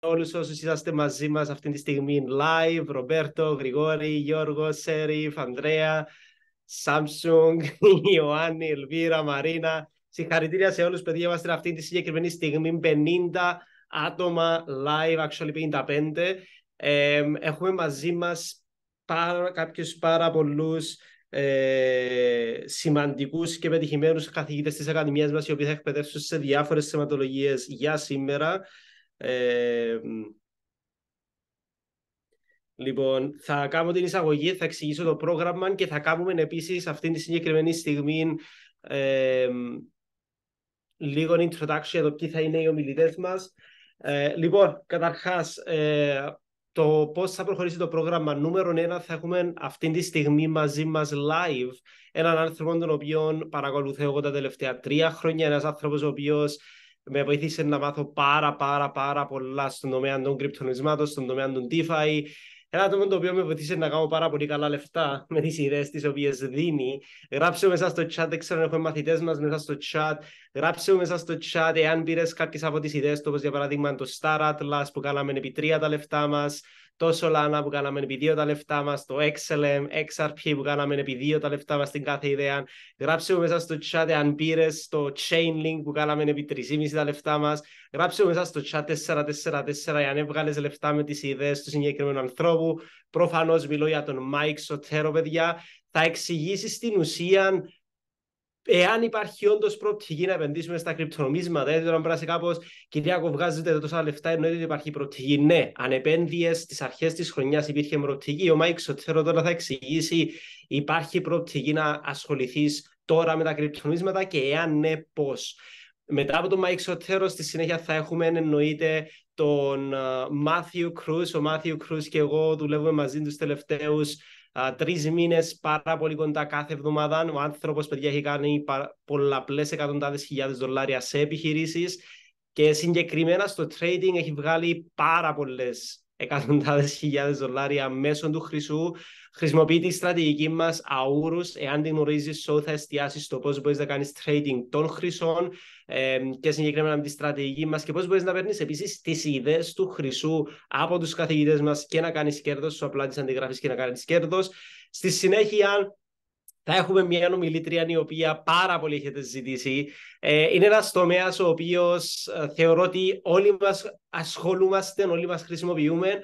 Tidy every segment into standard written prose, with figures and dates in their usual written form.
όλους όσους είσαστε μαζί μας αυτή τη στιγμή live, Ρομπέρτο, Γρηγόρη, Γιώργο, Σέριφ, Ανδρέα, Σάμσουγκ, Ιωάννη, Ελβίρα, Μαρίνα. Συγχαρητήρια σε όλους, παιδιά, είμαστε αυτή τη συγκεκριμένη στιγμή 50 άτομα live, actually 55. Έχουμε μαζί μας κάποιους πάρα πολλούς σημαντικούς και πετυχημένους καθηγητές της Ακαδημίας μας, οι οποίοι θα εκπαιδεύσουν σε διάφορες θεματολογίες για σήμερα. Λοιπόν, θα κάνω την εισαγωγή, θα εξηγήσω το πρόγραμμα και θα κάνουμε επίσης αυτή τη συγκεκριμένη στιγμή λίγο introduction για το ποιοι θα είναι οι ομιλητές μας. Λοιπόν, καταρχάς, το πώς θα προχωρήσει το πρόγραμμα. Νούμερο 1, θα έχουμε αυτή τη στιγμή μαζί μας live έναν άνθρωπο τον οποίο παρακολουθώ εγώ τα τελευταία 3 χρόνια, ένας άνθρωπος ο οποίος με βοήθησε να μάθω πάρα πολλά στον τομέα των κρυπτονομισμάτων, στον τομέα των DeFi. Ένα άτομο το οποίο με βοήθησε να κάνω πάρα πολύ καλά λεφτά με τις ιδέες τις οποίες δίνει. Γράψτε μέσα στο chat, δεν ξέρω αν έχουμε μαθητές μας μέσα στο chat. Γράψτε μέσα στο chat εάν πήρες κάποιες από τις ιδέες του, όπως για παράδειγμα το Star Atlas που κάναμε επί 3 τα λεφτά μας, το Solana που κάναμε επί 2 τα λεφτά μας, το XLM, XRP που κάναμε επί 2 τα λεφτά μας στην κάθε ιδέα. Γράψτε μέσα στο chat εάν πήρες το Chainlink που κάναμε επί 3,5 τα λεφτά μας. Γράψτε μέσα στο chat 444 εάν έβγαλες λεφτά με τις ιδέες του συγκεκριμένου ανθρώπου. Προφανώς μιλώ για τον Mike Sotero, παιδιά. Θα εξηγήσει στην ουσία εάν υπάρχει όντως προοπτική να επενδύσουμε στα κρυπτονομίσματα. Δηλαδή, τώρα μπράσει κάπως, Κυριάκο, βγάζετε τόσα λεφτά, εννοείται ότι υπάρχει προοπτική. Ναι, αν επένδυες στις αρχές της χρονιάς υπήρχε προοπτική. Ο Mike Sotero τώρα θα εξηγήσει, υπάρχει προοπτική να ασχοληθείς τώρα με τα κρυπτονομίσματα και εάν ναι, πώς. Μετά από τον Mike Sotero, στη συνέχεια θα έχουμε εννοείται τον Matthew Cruz. Ο Matthew Cruz και εγώ δουλεύουμε μαζί τους τελευταίους 3 μήνες πάρα πολύ κοντά κάθε εβδομάδα. Ο άνθρωπος, παιδιά, έχει κάνει πολλαπλές εκατοντάδες χιλιάδες δολάρια σε επιχειρήσεις και συγκεκριμένα στο trading έχει βγάλει πάρα πολλές εκατοντάδες χιλιάδες δολάρια μέσω του Χρυσού. Χρησιμοποιεί τη στρατηγική μας AUUSD. Εάν την γνωρίζεις, θα εστιάσεις στο πώς μπορείς να κάνεις trading των Χρυσών και συγκεκριμένα με τη στρατηγική μας και πώς μπορείς να παίρνεις επίσης τις ιδέες του Χρυσού από τους καθηγητές μας και να κάνεις κέρδος. Σου απλά τις αντιγράφεις και να κάνεις κέρδος. Στη συνέχεια θα έχουμε μια ομιλήτρια η οποία πάρα πολύ έχετε ζητήσει. Είναι ένας τομέας ο οποίος θεωρώ ότι όλοι μας ασχολούμαστε, όλοι μας χρησιμοποιούμε,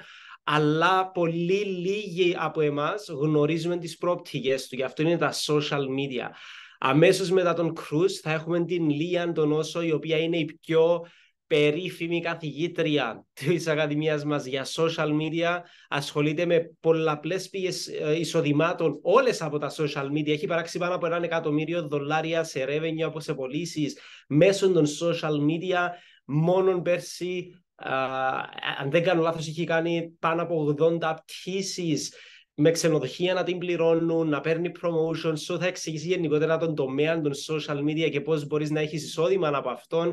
αλλά πολύ λίγοι από εμάς γνωρίζουμε τις προοπτικές του. Γι' αυτό είναι τα social media. Αμέσως μετά τον Cruz θα έχουμε την Λίαν τον Όσο, η οποία είναι η πιο περίφημη καθηγήτρια της Ακαδημίας μας για social media. Ασχολείται με πολλαπλές πηγές εισοδημάτων, όλες από τα social media. Έχει παράξει πάνω από $1 εκατομμύριο σε revenue, από σε πωλήσεις μέσω των social media. Μόνον πέρσι, αν δεν κάνω λάθος, έχει κάνει πάνω από 80 πτήσεις με ξενοδοχεία να την πληρώνουν, να παίρνει promotion. Θα εξηγήσει γενικότερα τον τομέα των social media και πώς μπορείς να έχεις εισόδημα από αυτόν.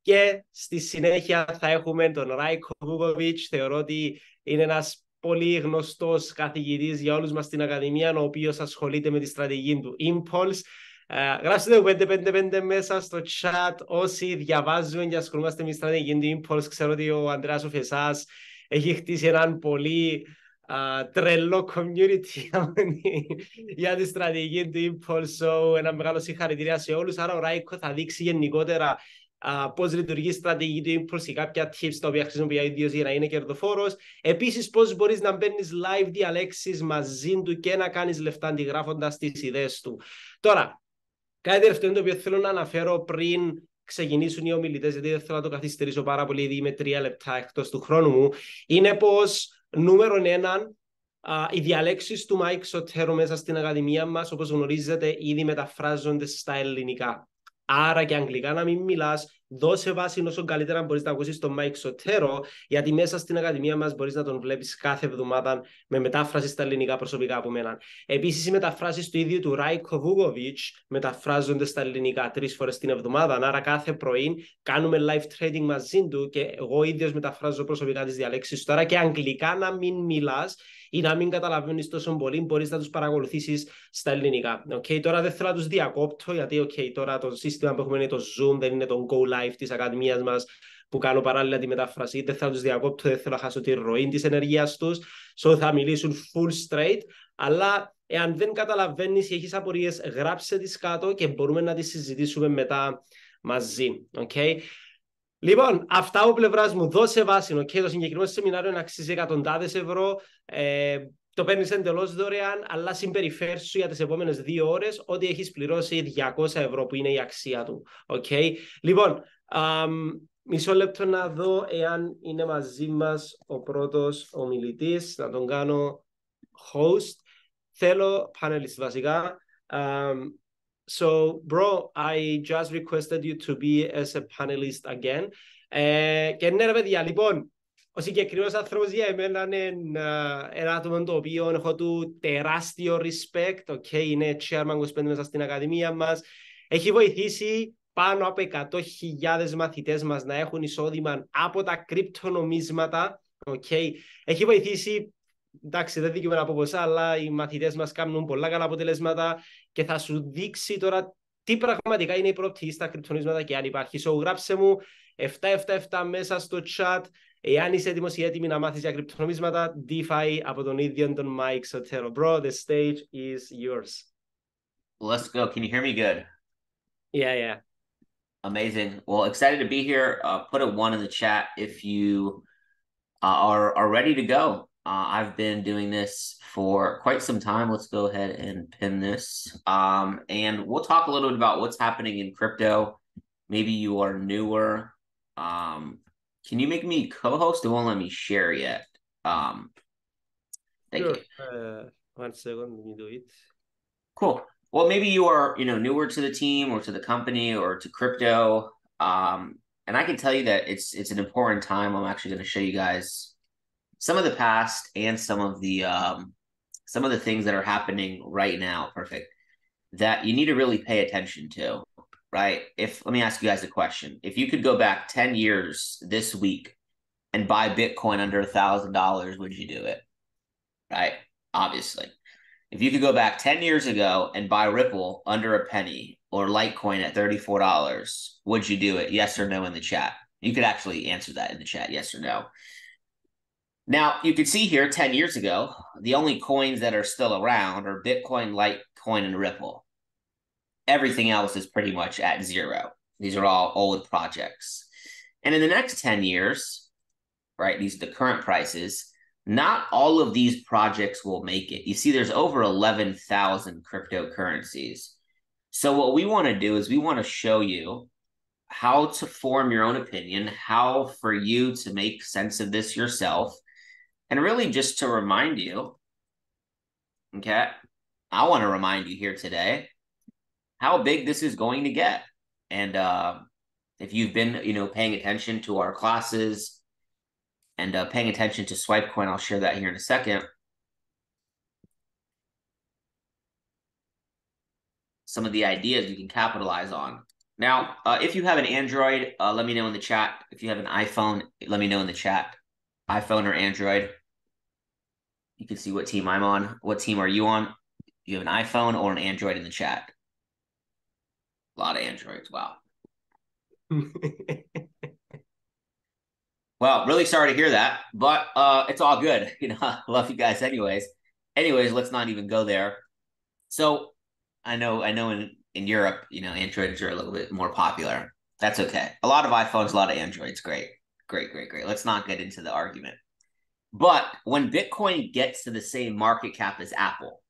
Και στη συνέχεια θα έχουμε τον Ράικο Βούκοβιτς. Θεωρώ ότι είναι ένας πολύ γνωστός καθηγητής για όλους μας στην Ακαδημία, ο οποίος ασχολείται με τη στρατηγική του Impulse. Γράψτε το 555 μέσα στο chat όσοι διαβάζουν και ασχολούμαστε με τη στρατηγική του Impulse. Ξέρω ότι ο Ανδρέας ο Φεσάς έχει χτίσει έναν πολύ τρελό community για τη στρατηγική του Impulse. Ένα μεγάλο συγχαρητήρια σε όλους. Άρα ο Ράικο θα δείξει γενικότερα πώς λειτουργεί η στρατηγική του Impulse και κάποια tips τα οποία χρησιμοποιεί ο ίδιος για να είναι κερδοφόρος. Επίσης, πώς μπορείς να μπαίνεις live διαλέξεις μαζί του και να κάνεις λεφτά αντιγράφοντας τις ιδέες του. Τώρα, κάτι τελευταίο το οποίο θέλω να αναφέρω πριν ξεκινήσουν οι ομιλητές, γιατί δεν θέλω να το καθυστερήσω πάρα πολύ, ήδη είμαι 3 λεπτά εκτός του χρόνου μου, είναι πως νούμερο 1, οι διαλέξεις του Mike Sotero μέσα στην Ακαδημία μας, όπως γνωρίζετε, ήδη μεταφράζονται στα ελληνικά. Άρα και αγγλικά να μην μιλάς, δώσε βάση όσο καλύτερα μπορείς να ακούσεις τον Mike Sotero, γιατί μέσα στην Ακαδημία μας μπορείς να τον βλέπεις κάθε εβδομάδα με μετάφραση στα ελληνικά προσωπικά από μένα. Επίσης, οι μεταφράσεις του ίδιου του Ράικο Βούκοβιτς μεταφράζονται στα ελληνικά 3 φορές την εβδομάδα. Άρα κάθε πρωί κάνουμε live trading μαζί του και εγώ ίδιος μεταφράζω προσωπικά τις διαλέξεις του. Άρα και αγγλικά να μην μιλάς ή να μην καταλαβαίνεις τόσο πολύ, μπορείς να τους παρακολουθήσεις στα ελληνικά. Okay, τώρα δεν θέλω να τους διακόπτω, γιατί τώρα το σύστημα που έχουμε είναι το Zoom, δεν είναι το Go Live της Ακαδημίας μας, που κάνω παράλληλα τη μετάφραση. Δεν θα τους διακόπτω, δεν θέλω να χάσω τη ροή της ενεργείας τους. So θα μιλήσουν full straight. Αλλά εάν δεν καταλαβαίνεις ή έχεις απορίες, γράψε τις κάτω και μπορούμε να τις συζητήσουμε μετά μαζί. Okay? Λοιπόν, αυτά από πλευράς μου. Δώσε βάση. Okay? Το συγκεκριμένο σεμινάριο αξίζει εκατοντάδες ευρώ. Το παίρνεις εντελώς δωρεάν, αλλά συμπεριφέρσου για τις επόμενες 2 ώρες ότι έχεις πληρώσει 200 ευρώ που είναι η αξία του. Okay? Λοιπόν, μισό λεπτό να δω εάν είναι μαζί μας ο πρώτος ομιλητής. Να τον κάνω host. Θέλω panelist βασικά. So, bro, I just requested you to be as a panelist again. Και ναι, ρε παιδιά, λοιπόν, ο συγκεκριμένος άνθρωπος για εμένα είναι ένα άτομο το οποίο έχω του τεράστιο respect. Okay, είναι chairman 25 μέσα στην ακαδημία μας. Έχει βοηθήσει πάνω από 100.000 μαθητές μας να έχουν εισόδημα από τα κρυπτονομίσματα. Okay. Έχει βοηθήσει, εντάξει, δεν δικαιούμαι να πω ποσά, αλλά οι μαθητές μας κάνουν πολλά καλά αποτελέσματα και θα σου δείξει τώρα τι πραγματικά είναι η προοπτική στα κρυπτονομίσματα και αν υπάρχει. So, γράψε μου 777 μέσα στο chat εάν είσαι έτοιμος ή έτοιμη να μάθεις για κρυπτονομίσματα, DeFi από τον ίδιο τον Mike Sotero. Bro, the stage is yours. Let's go. Can you hear me good? Yeah, yeah. Amazing. Well, excited to be here. Put a 1 in the chat if you are ready to go. I've been doing this for quite some time. Let's go ahead and pin this. And we'll talk a little bit about what's happening in crypto. Maybe you are newer. Can you make me co-host? It won't let me share yet. Thank Sure. you. 1 second, let me do it. Cool. Well, maybe you are, newer to the team or to the company or to crypto. And I can tell you that it's an important time. I'm actually going to show you guys some of the past and some of the things that are happening right now. Perfect. That you need to really pay attention to, right? Let me ask you guys a question. If you could go back 10 years this week and buy Bitcoin under $1,000, would you do it? Right? Obviously. If you could go back 10 years ago and buy Ripple under a penny or Litecoin at $34, would you do it? Yes or no in the chat. You could actually answer that in the chat, yes or no. Now, you can see here 10 years ago, the only coins that are still around are Bitcoin, Litecoin, and Ripple. Everything else is pretty much at zero. These are all old projects. And in the next 10 years, right, these are the current prices, not all of these projects will make it. You see, there's over 11,000 cryptocurrencies. So what we want to do is we want to show you how to form your own opinion, how for you to make sense of this yourself, and really just to remind you, okay, I want to remind you here today how big this is going to get. And if you've been, paying attention to our classes, and paying attention to Swipe Coin, I'll share that here in a second. Some of the ideas you can capitalize on. Now, if you have an Android, let me know in the chat. If you have an iPhone, let me know in the chat. iPhone or Android. You can see what team I'm on. What team are you on? You have an iPhone or an Android in the chat. A lot of Androids. Wow. Well, really sorry to hear that, but it's all good. I love you guys anyways. Anyways, let's not even go there. So I know in Europe, Androids are a little bit more popular. That's okay. A lot of iPhones, a lot of Androids. Great. Let's not get into the argument. But when Bitcoin gets to the same market cap as Apple,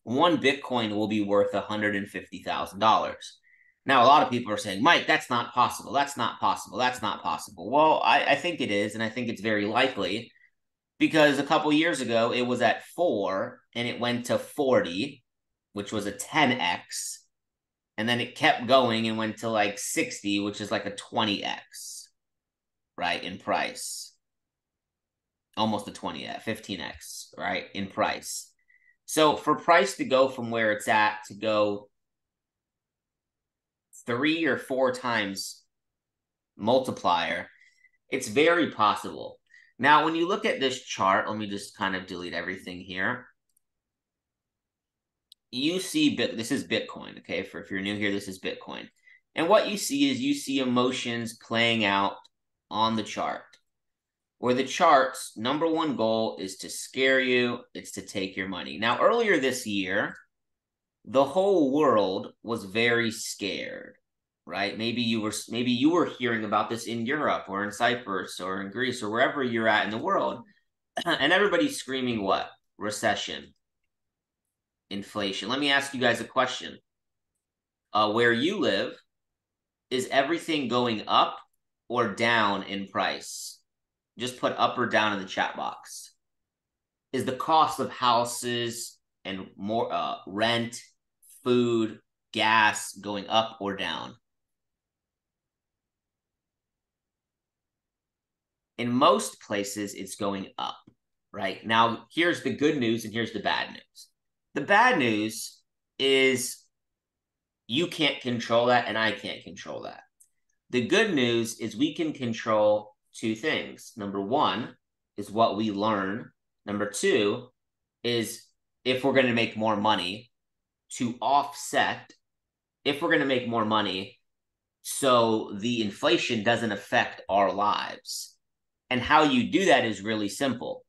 1 Bitcoin will be worth $150,000. Now, a lot of people are saying, Mike, that's not possible. That's not possible. That's not possible. Well, I think it is, and I think it's very likely because a couple years ago, it was at 4, and it went to 40, which was a 10x, and then it kept going and went to like 60, which is like a 20x, right, in price. Almost a 20x, 15x, right, in price. So for price to go from where it's at to go 3 or 4 times multiplier, it's very possible. Now, when you look at this chart, let me just kind of delete everything here. You see, this is Bitcoin, okay? If you're new here, this is Bitcoin. And what you see is you see emotions playing out on the chart, where the chart's number one goal is to scare you, it's to take your money. Now, earlier this year, the whole world was very scared, right? Maybe you were hearing about this in Europe or in Cyprus or in Greece or wherever you're at in the world, and everybody's screaming what? Recession, inflation. Let me ask you guys a question. Where you live, is everything going up or down in price? Just put up or down in the chat box. Is the cost of houses and more rent, food, gas going up or down? In most places, it's going up, right? Now, here's the good news and here's the bad news. The bad news is you can't control that and I can't control that. The good news is we can control two things. Number one is what we learn. Number two is if we're going to make more money to offset, if we're going to make more money so the inflation doesn't affect our lives. And how you do that is really simple.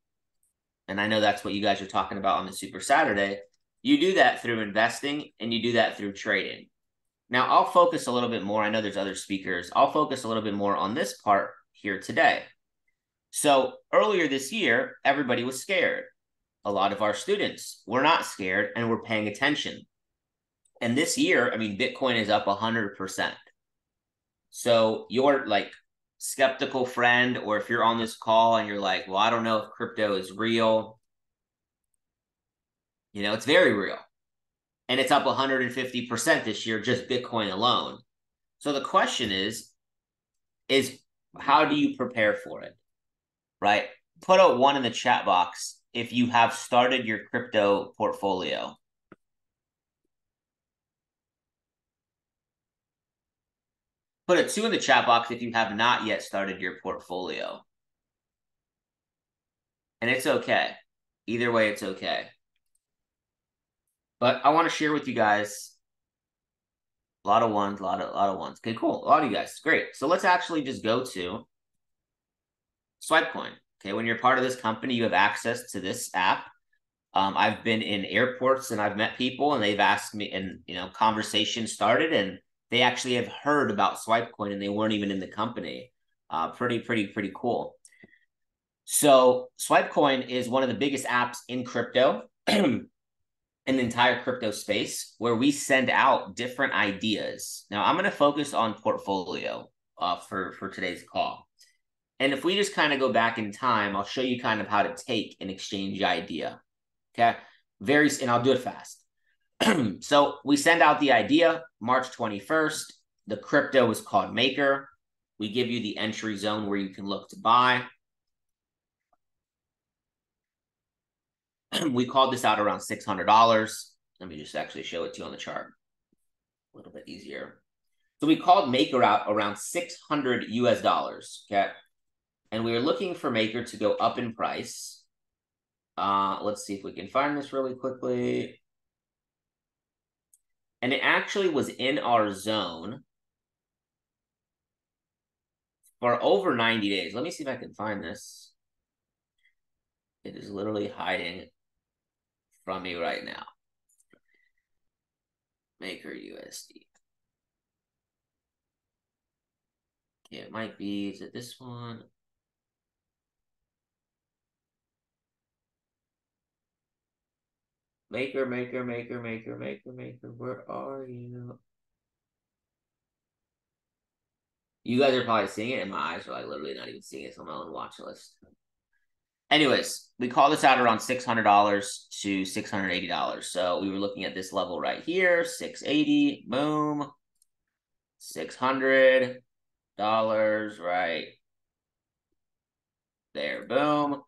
And I know that's what you guys are talking about on the Super Saturday. You do that through investing and you do that through trading. Now, I'll focus a little bit more. I know there's other speakers. I'll focus a little bit more on this part here today. So earlier this year, everybody was scared. A lot of our students were not scared and were paying attention. And this year, I mean, Bitcoin is up 100%. So your like skeptical friend, or if you're on this call and you're like, well, I don't know if crypto is real. You know, it's very real. And it's up 150% this year, just Bitcoin alone. So the question is how do you prepare for it, right? Put a 1 in the chat box if you have started your crypto portfolio. Put a 2 in the chat box if you have not yet started your portfolio. And it's okay. Either way, it's okay. But I want to share with you guys a lot of ones, a lot of ones. Okay, cool. A lot of you guys. Great. So let's actually just go to Swipecoin. Okay, when you're part of this company, you have access to this app. I've been in airports and I've met people and they've asked me, and conversation started and they actually have heard about Swipecoin and they weren't even in the company. Pretty cool. So Swipecoin is one of the biggest apps in crypto. In the entire crypto space, where we send out different ideas. Now, I'm going to focus on portfolio for today's call. And if we just kind of go back in time, I'll show you kind of how to take an exchange idea. Okay? And I'll do it fast. So we send out the idea March 21st. The crypto is called Maker. We give you the entry zone where you can look to buy. We called this out around $600. Let me just actually show it to you on the chart. A little bit easier. So we called Maker out around $600 US, okay? And we were looking for Maker to go up in price. Let's see if we can find this really quickly. And it actually was in our zone for over 90 days. Let me see if I can find this. It is literally hiding from me right now. Maker USD. Okay, it might be, is it this one? Maker, where are you? You guys are probably seeing it, and my eyes are like literally not even seeing it. It's on my own watch list. Anyways, we call this out around $600 to $680. So we were looking at this level right here, 680, boom, $600, right there, boom.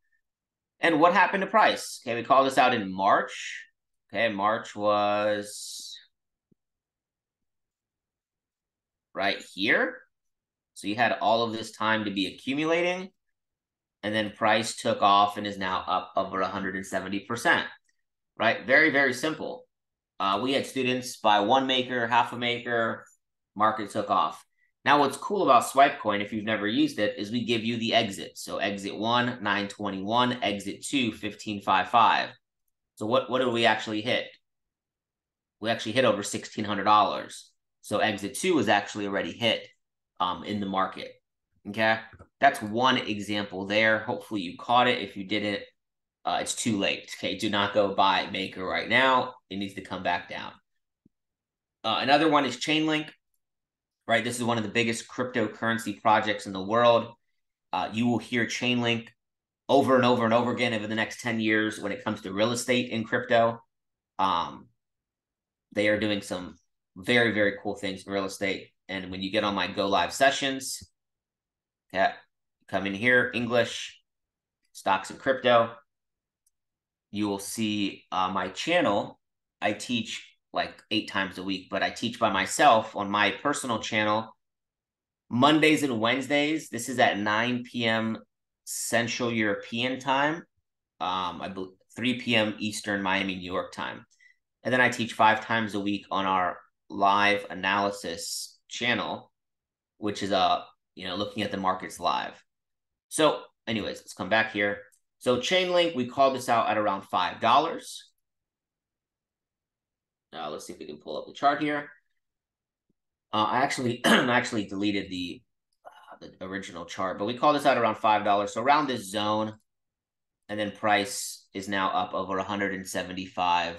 And what happened to price? Okay, we called this out in March. Okay, March was right here. So you had all of this time to be accumulating. And then price took off and is now up over 170%, right? Very, very simple. We had students buy 1 maker, half a maker, market took off. Now, what's cool about Swipecoin, if you've never used it, is we give you the exit. So exit 1, 921, exit 2, 1555. So what did we actually hit? We actually hit over $1,600. So exit 2 was actually already hit in the market. Okay, that's one example there. Hopefully you caught it. If you didn't, it's too late. Okay, do not go buy Maker right now. It needs to come back down. Another one is Chainlink. Right, this is one of the biggest cryptocurrency projects in the world. You will hear Chainlink over and over and over again over the next 10 years when it comes to real estate in crypto. They are doing some very, very cool things in real estate. And when you get on my Go Live sessions, okay, come in here, English, stocks and crypto, you will see my channel. I teach like 8 times a week, but I teach by myself on my personal channel Mondays and Wednesdays. This is at 9 p.m. Central European time, I believe 3 p.m. Eastern Miami, New York time. And then I teach 5 times a week on our live analysis channel, which is looking at the markets live. So anyways, let's come back here. So Chainlink, we called this out at around $5. Let's see if we can pull up the chart here. I actually deleted the original chart, but we call this out around $5. So around this zone, and then price is now up over 175%.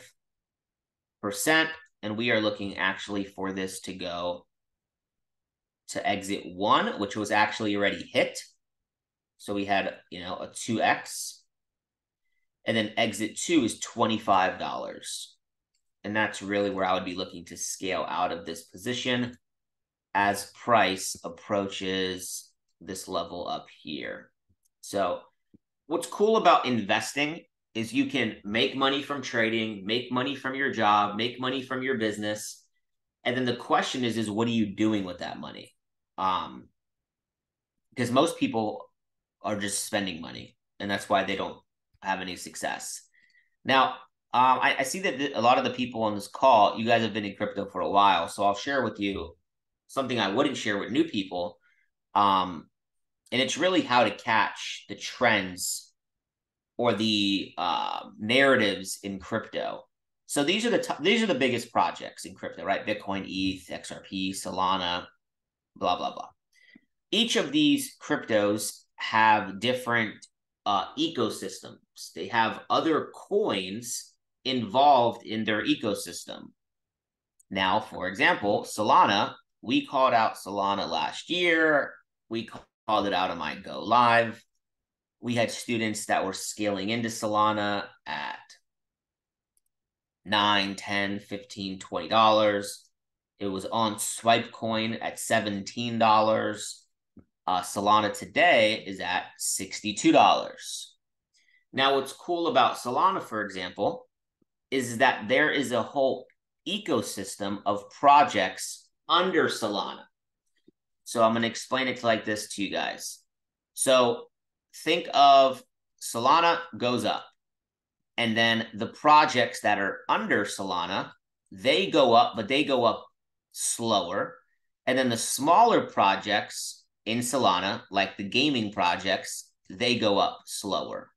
And we are looking actually for this to go to exit 1, which was actually already hit. So we had, a 2x. And then exit 2 is $25. And that's really where I would be looking to scale out of this position as price approaches this level up here. So what's cool about investing is you can make money from trading, make money from your job, make money from your business. And then the question is what are you doing with that money? Because most people are just spending money, and that's why they don't have any success. Now, I see that a lot of the people on this call, you guys have been in crypto for a while, so I'll share with you something I wouldn't share with new people, and it's really how to catch the trends or the narratives in crypto. So these are the biggest projects in crypto, right? Bitcoin, ETH, XRP, Solana, blah blah blah. Each of these cryptos have different ecosystems. They have other coins involved in their ecosystem. Now, for example, Solana, we called out Solana last year. We called it out on my Go Live. We had students that were scaling into Solana at $9, $10, $15, $20. It was on Swipecoin at $17. Solana today is at $62. Now, what's cool about Solana, for example, is that there is a whole ecosystem of projects under Solana. So I'm going to explain it like this to you guys. So think of Solana goes up, and then the projects that are under Solana, they go up, but they go up slower. And then the smaller projects in Solana, like the gaming projects, they go up slower.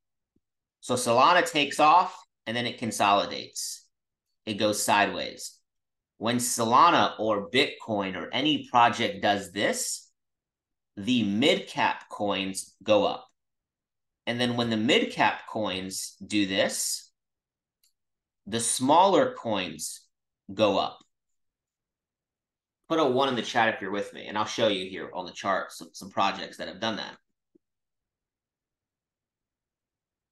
So Solana takes off, and then it consolidates. It goes sideways. When Solana or Bitcoin or any project does this, the mid-cap coins go up. And then when the mid-cap coins do this, the smaller coins go up. Put a 1 in the chat if you're with me, and I'll show you here on the chart some projects that have done that.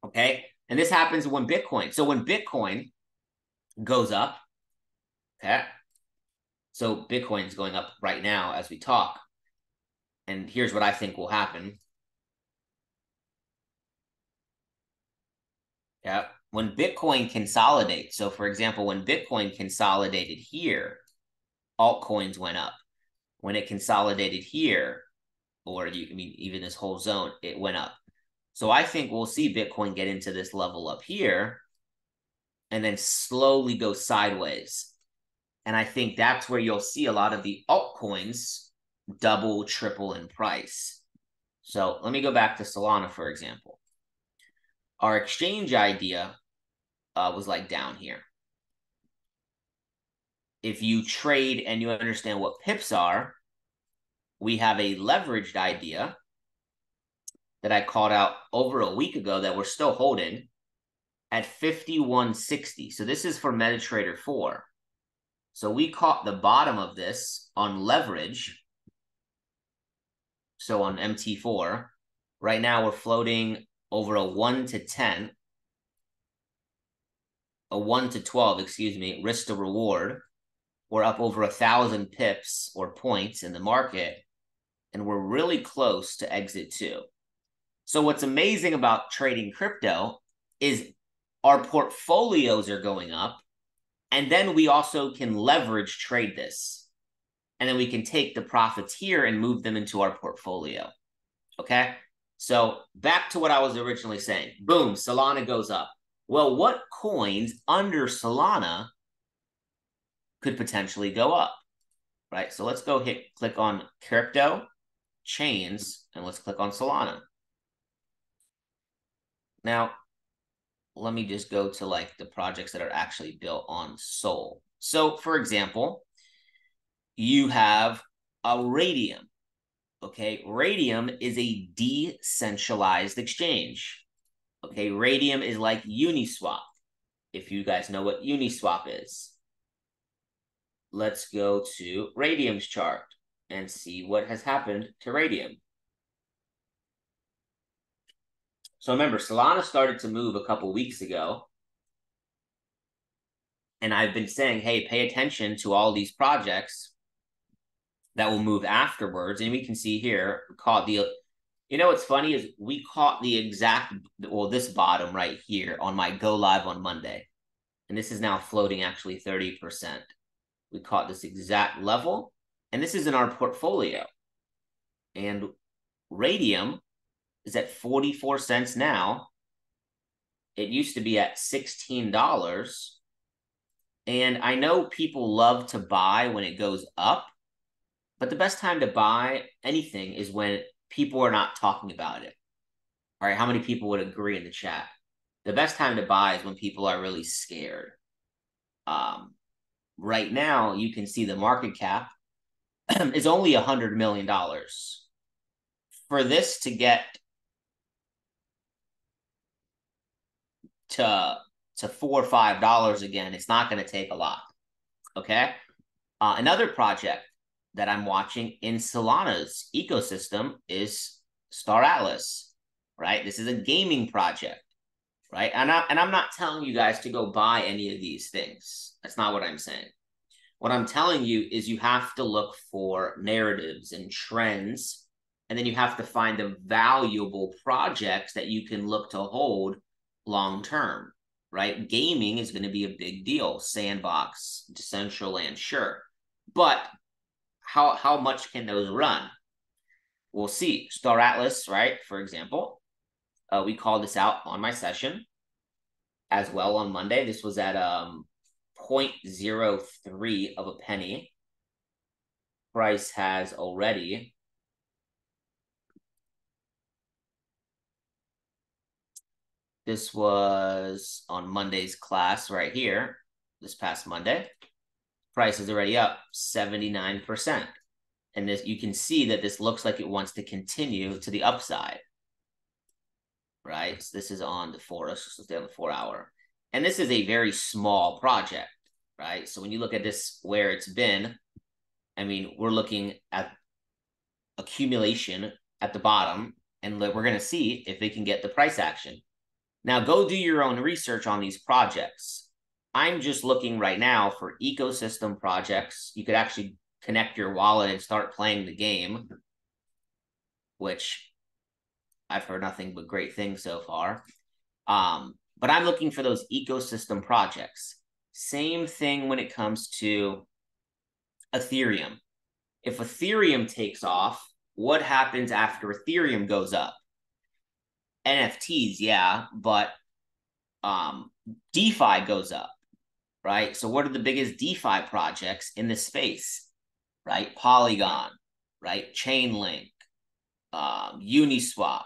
Okay, and this happens when Bitcoin. So when Bitcoin goes up, okay, so Bitcoin's going up right now as we talk. And here's what I think will happen. Yeah, when Bitcoin consolidates. So for example, when Bitcoin consolidated here, altcoins went up. When it consolidated here, or even this whole zone, it went up. So I think we'll see Bitcoin get into this level up here and then slowly go sideways. And I think that's where you'll see a lot of the altcoins double, triple in price. So let me go back to Solana, for example. Our exchange idea was like down here. If you trade and you understand what pips are, we have a leveraged idea that I called out over a week ago that we're still holding at 51.60. So this is for MetaTrader 4. So we caught the bottom of this on leverage. So on MT4, right now we're floating over a 1 to 10, a 1 to 12, excuse me, risk to reward. We're up over 1,000 pips or points in the market, and we're really close to exit 2. So what's amazing about trading crypto is our portfolios are going up, and then we also can leverage trade this. And then we can take the profits here and move them into our portfolio. Okay? So back to what I was originally saying. Boom, Solana goes up. Well, what coins under Solana could potentially go up? Right? So let's go click on crypto, chains, and let's click on Solana. Now, let me just go to like the projects that are actually built on Sol. So for example, you have a Radium. Okay, Radium is a decentralized exchange. Okay, Radium is like Uniswap, if you guys know what Uniswap is. Let's go to Radium's chart and see what has happened to Radium. So remember, Solana started to move a couple weeks ago. And I've been saying, hey, pay attention to all these projects that will move afterwards. And we can see here, caught the, you know, what's funny is we caught the exact, well, this bottom right here on my go live on Monday. And this is now floating actually 30%. We caught this exact level, and this is in our portfolio. And Radium is at 44 cents now. It used to be at $16. And I know people love to buy when it goes up, but the best time to buy anything is when people are not talking about it. All right, how many people would agree in the chat? The best time to buy is when people are really scared. Right now, you can see the market cap is only $100 million. For this to get to $4 or $5 again, it's not going to take a lot. Okay. Another project that I'm watching in Solana's ecosystem is Star Atlas, right? This is a gaming project, right? And I'm not telling you guys to go buy any of these things. That's not what I'm saying. What I'm telling you is you have to look for narratives and trends, and then you have to find the valuable projects that you can look to hold long term, right? Gaming is going to be a big deal. Sandbox, Decentraland, sure. But how much can those run? We'll see. Star Atlas, right? For example, we called this out on my session as well on Monday. This was at 0.03 of a penny. Price has already this was on Monday's class right here, this past Monday. Price is already up 79%. And this, you can see that this looks like it wants to continue to the upside, right? So this is on the 4, let's stay on the 4 hour. And this is a very small project, right? So when you look at this, where it's been, I mean, we're looking at accumulation at the bottom, and we're going to see if they can get the price action. Now, go do your own research on these projects. I'm just looking right now for ecosystem projects. You could actually connect your wallet and start playing the game, which I've heard nothing but great things so far. But I'm looking for those ecosystem projects. Same thing when it comes to Ethereum. If Ethereum takes off, what happens after Ethereum goes up? NFTs, yeah, but DeFi goes up, right? So what are the biggest DeFi projects in this space, right? Polygon, right? Chainlink, Uniswap.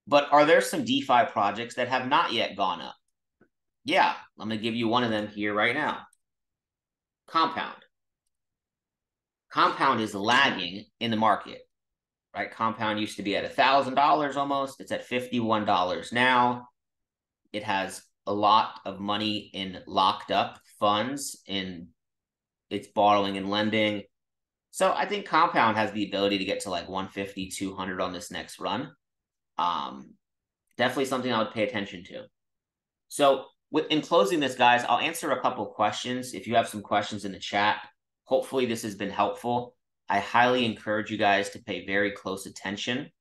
But are there some DeFi projects that have not yet gone up? Yeah, I'm going to give you one of them here right now. Compound. Compound is lagging in the market, right? Compound used to be at $1,000 almost. It's at $51 now. It has a lot of money in locked up funds in its borrowing and lending. So I think Compound has the ability to get to like 150, 200 on this next run. Definitely something I would pay attention to. So in closing this, guys, I'll answer a couple questions. If you have some questions in the chat, hopefully this has been helpful. I highly encourage you guys to pay very close attention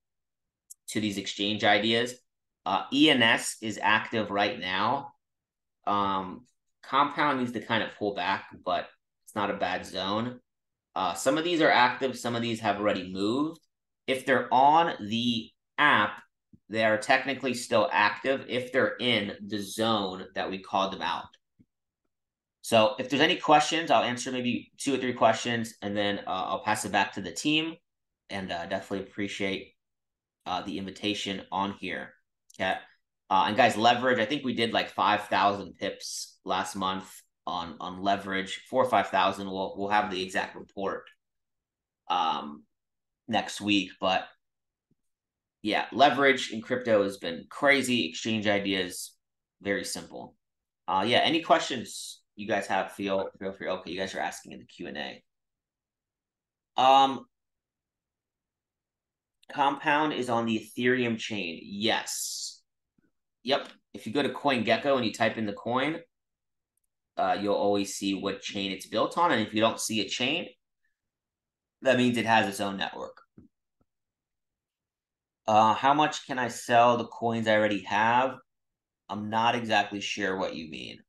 to these exchange ideas. ENS is active right now. Compound needs to kind of pull back, but it's not a bad zone. Some of these are active. Some of these have already moved. If they're on the app, they are technically still active if they're in the zone that we called them out. So if there's any questions, I'll answer maybe 2 or 3 questions, and then I'll pass it back to the team. And definitely appreciate the invitation on here. Okay. And guys, leverage, I think we did like 5,000 pips last month on leverage, 4,000 or 5,000. We'll have the exact report next week, but yeah, leverage in crypto has been crazy. Exchange ideas, very simple. Yeah, any questions you guys have, feel free. Okay, you guys are asking in the Q&A. Compound is on the Ethereum chain. Yes. Yep. If you go to CoinGecko and you type in the coin, you'll always see what chain it's built on. And if you don't see a chain, that means it has its own network. How much can I sell the coins I already have? I'm not exactly sure what you mean.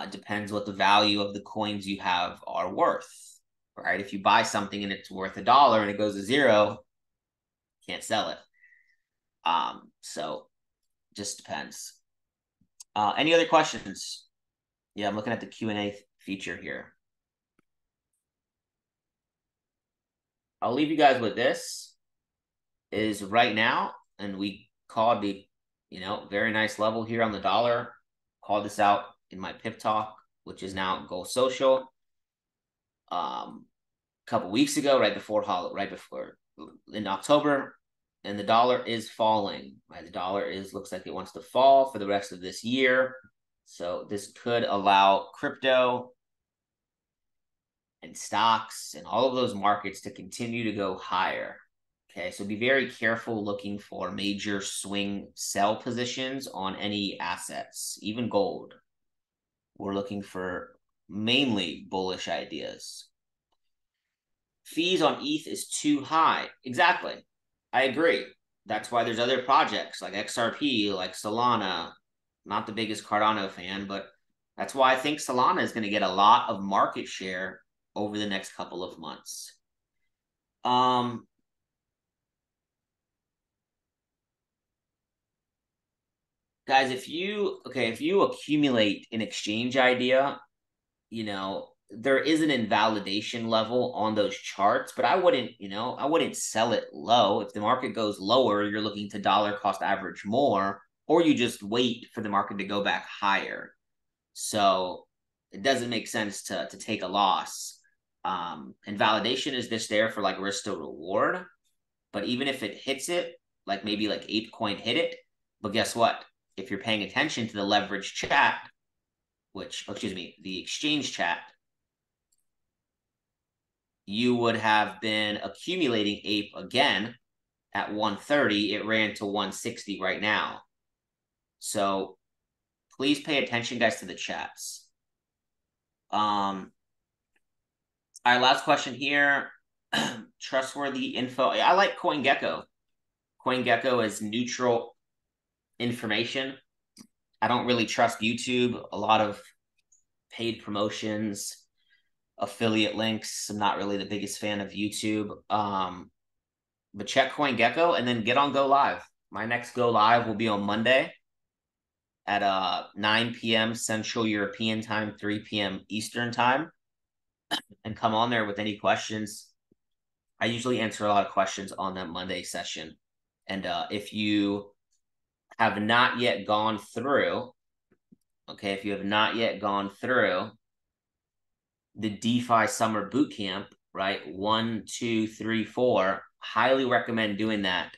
Depends what the value of the coins you have are worth, right? If you buy something and it's worth $1 and it goes to 0, can't sell it. So just depends. Any other questions? Yeah, I'm looking at the Q&A feature here. I'll leave you guys with this. Is right now, and we called the, very nice level here on the dollar. Called this out in my pip talk, which is now Go Social. A couple weeks ago, right before in October, and the dollar is falling. Right, the dollar looks like it wants to fall for the rest of this year. So this could allow crypto and stocks and all of those markets to continue to go higher. Okay, so be very careful looking for major swing sell positions on any assets, even gold. We're looking for mainly bullish ideas. Fees on ETH is too high. Exactly. I agree. That's why there's other projects like XRP, like Solana. Not the biggest Cardano fan, but that's why I think Solana is going to get a lot of market share over the next couple of months. Guys, if you accumulate an exchange idea, there is an invalidation level on those charts, but I wouldn't sell it low. If the market goes lower, you're looking to dollar cost average more, or you just wait for the market to go back higher. So it doesn't make sense to take a loss. And validation is just there for like risk to reward. But even if it hits it, like maybe like ApeCoin hit it, but guess what? If you're paying attention to the leverage chat, the exchange chat, you would have been accumulating Ape again at 130. It ran to 160 right now. So please pay attention, guys, to the chats. All right, last question here. Trustworthy info. I like CoinGecko. CoinGecko is neutral information. I don't really trust YouTube. A lot of paid promotions, affiliate links. I'm not really the biggest fan of YouTube. But check CoinGecko and then get on Go Live. My next Go Live will be on Monday at 9 p.m. Central European time, 3 p.m. Eastern time. and come on there with any questions. I usually answer a lot of questions on that Monday session. And if you have not yet gone through, okay, if you have not yet gone through the DeFi Summer Bootcamp, right, 1, 2, 3, 4, highly recommend doing that.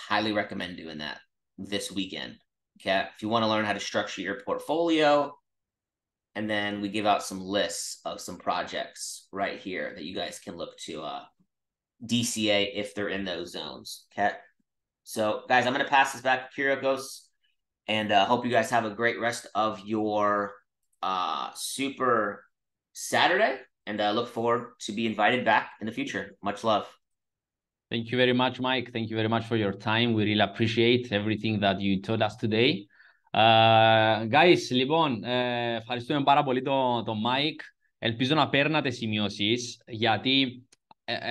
Highly recommend doing that this weekend. Okay, if you want to learn how to structure your portfolio, and then we give out some lists of some projects right here that you guys can look to DCA if they're in those zones. Okay, so guys, I'm going to pass this back to Kyriakos, and hope you guys have a great rest of your super Saturday, and look forward to be invited back in the future. Much love. Thank you very much, Mike. Thank you very much for your time. We really appreciate everything that you told us today. Guys, λοιπόν, ευχαριστούμε πάρα πολύ τον Mike. Ελπίζω να παίρνατε σημειώσεις, γιατί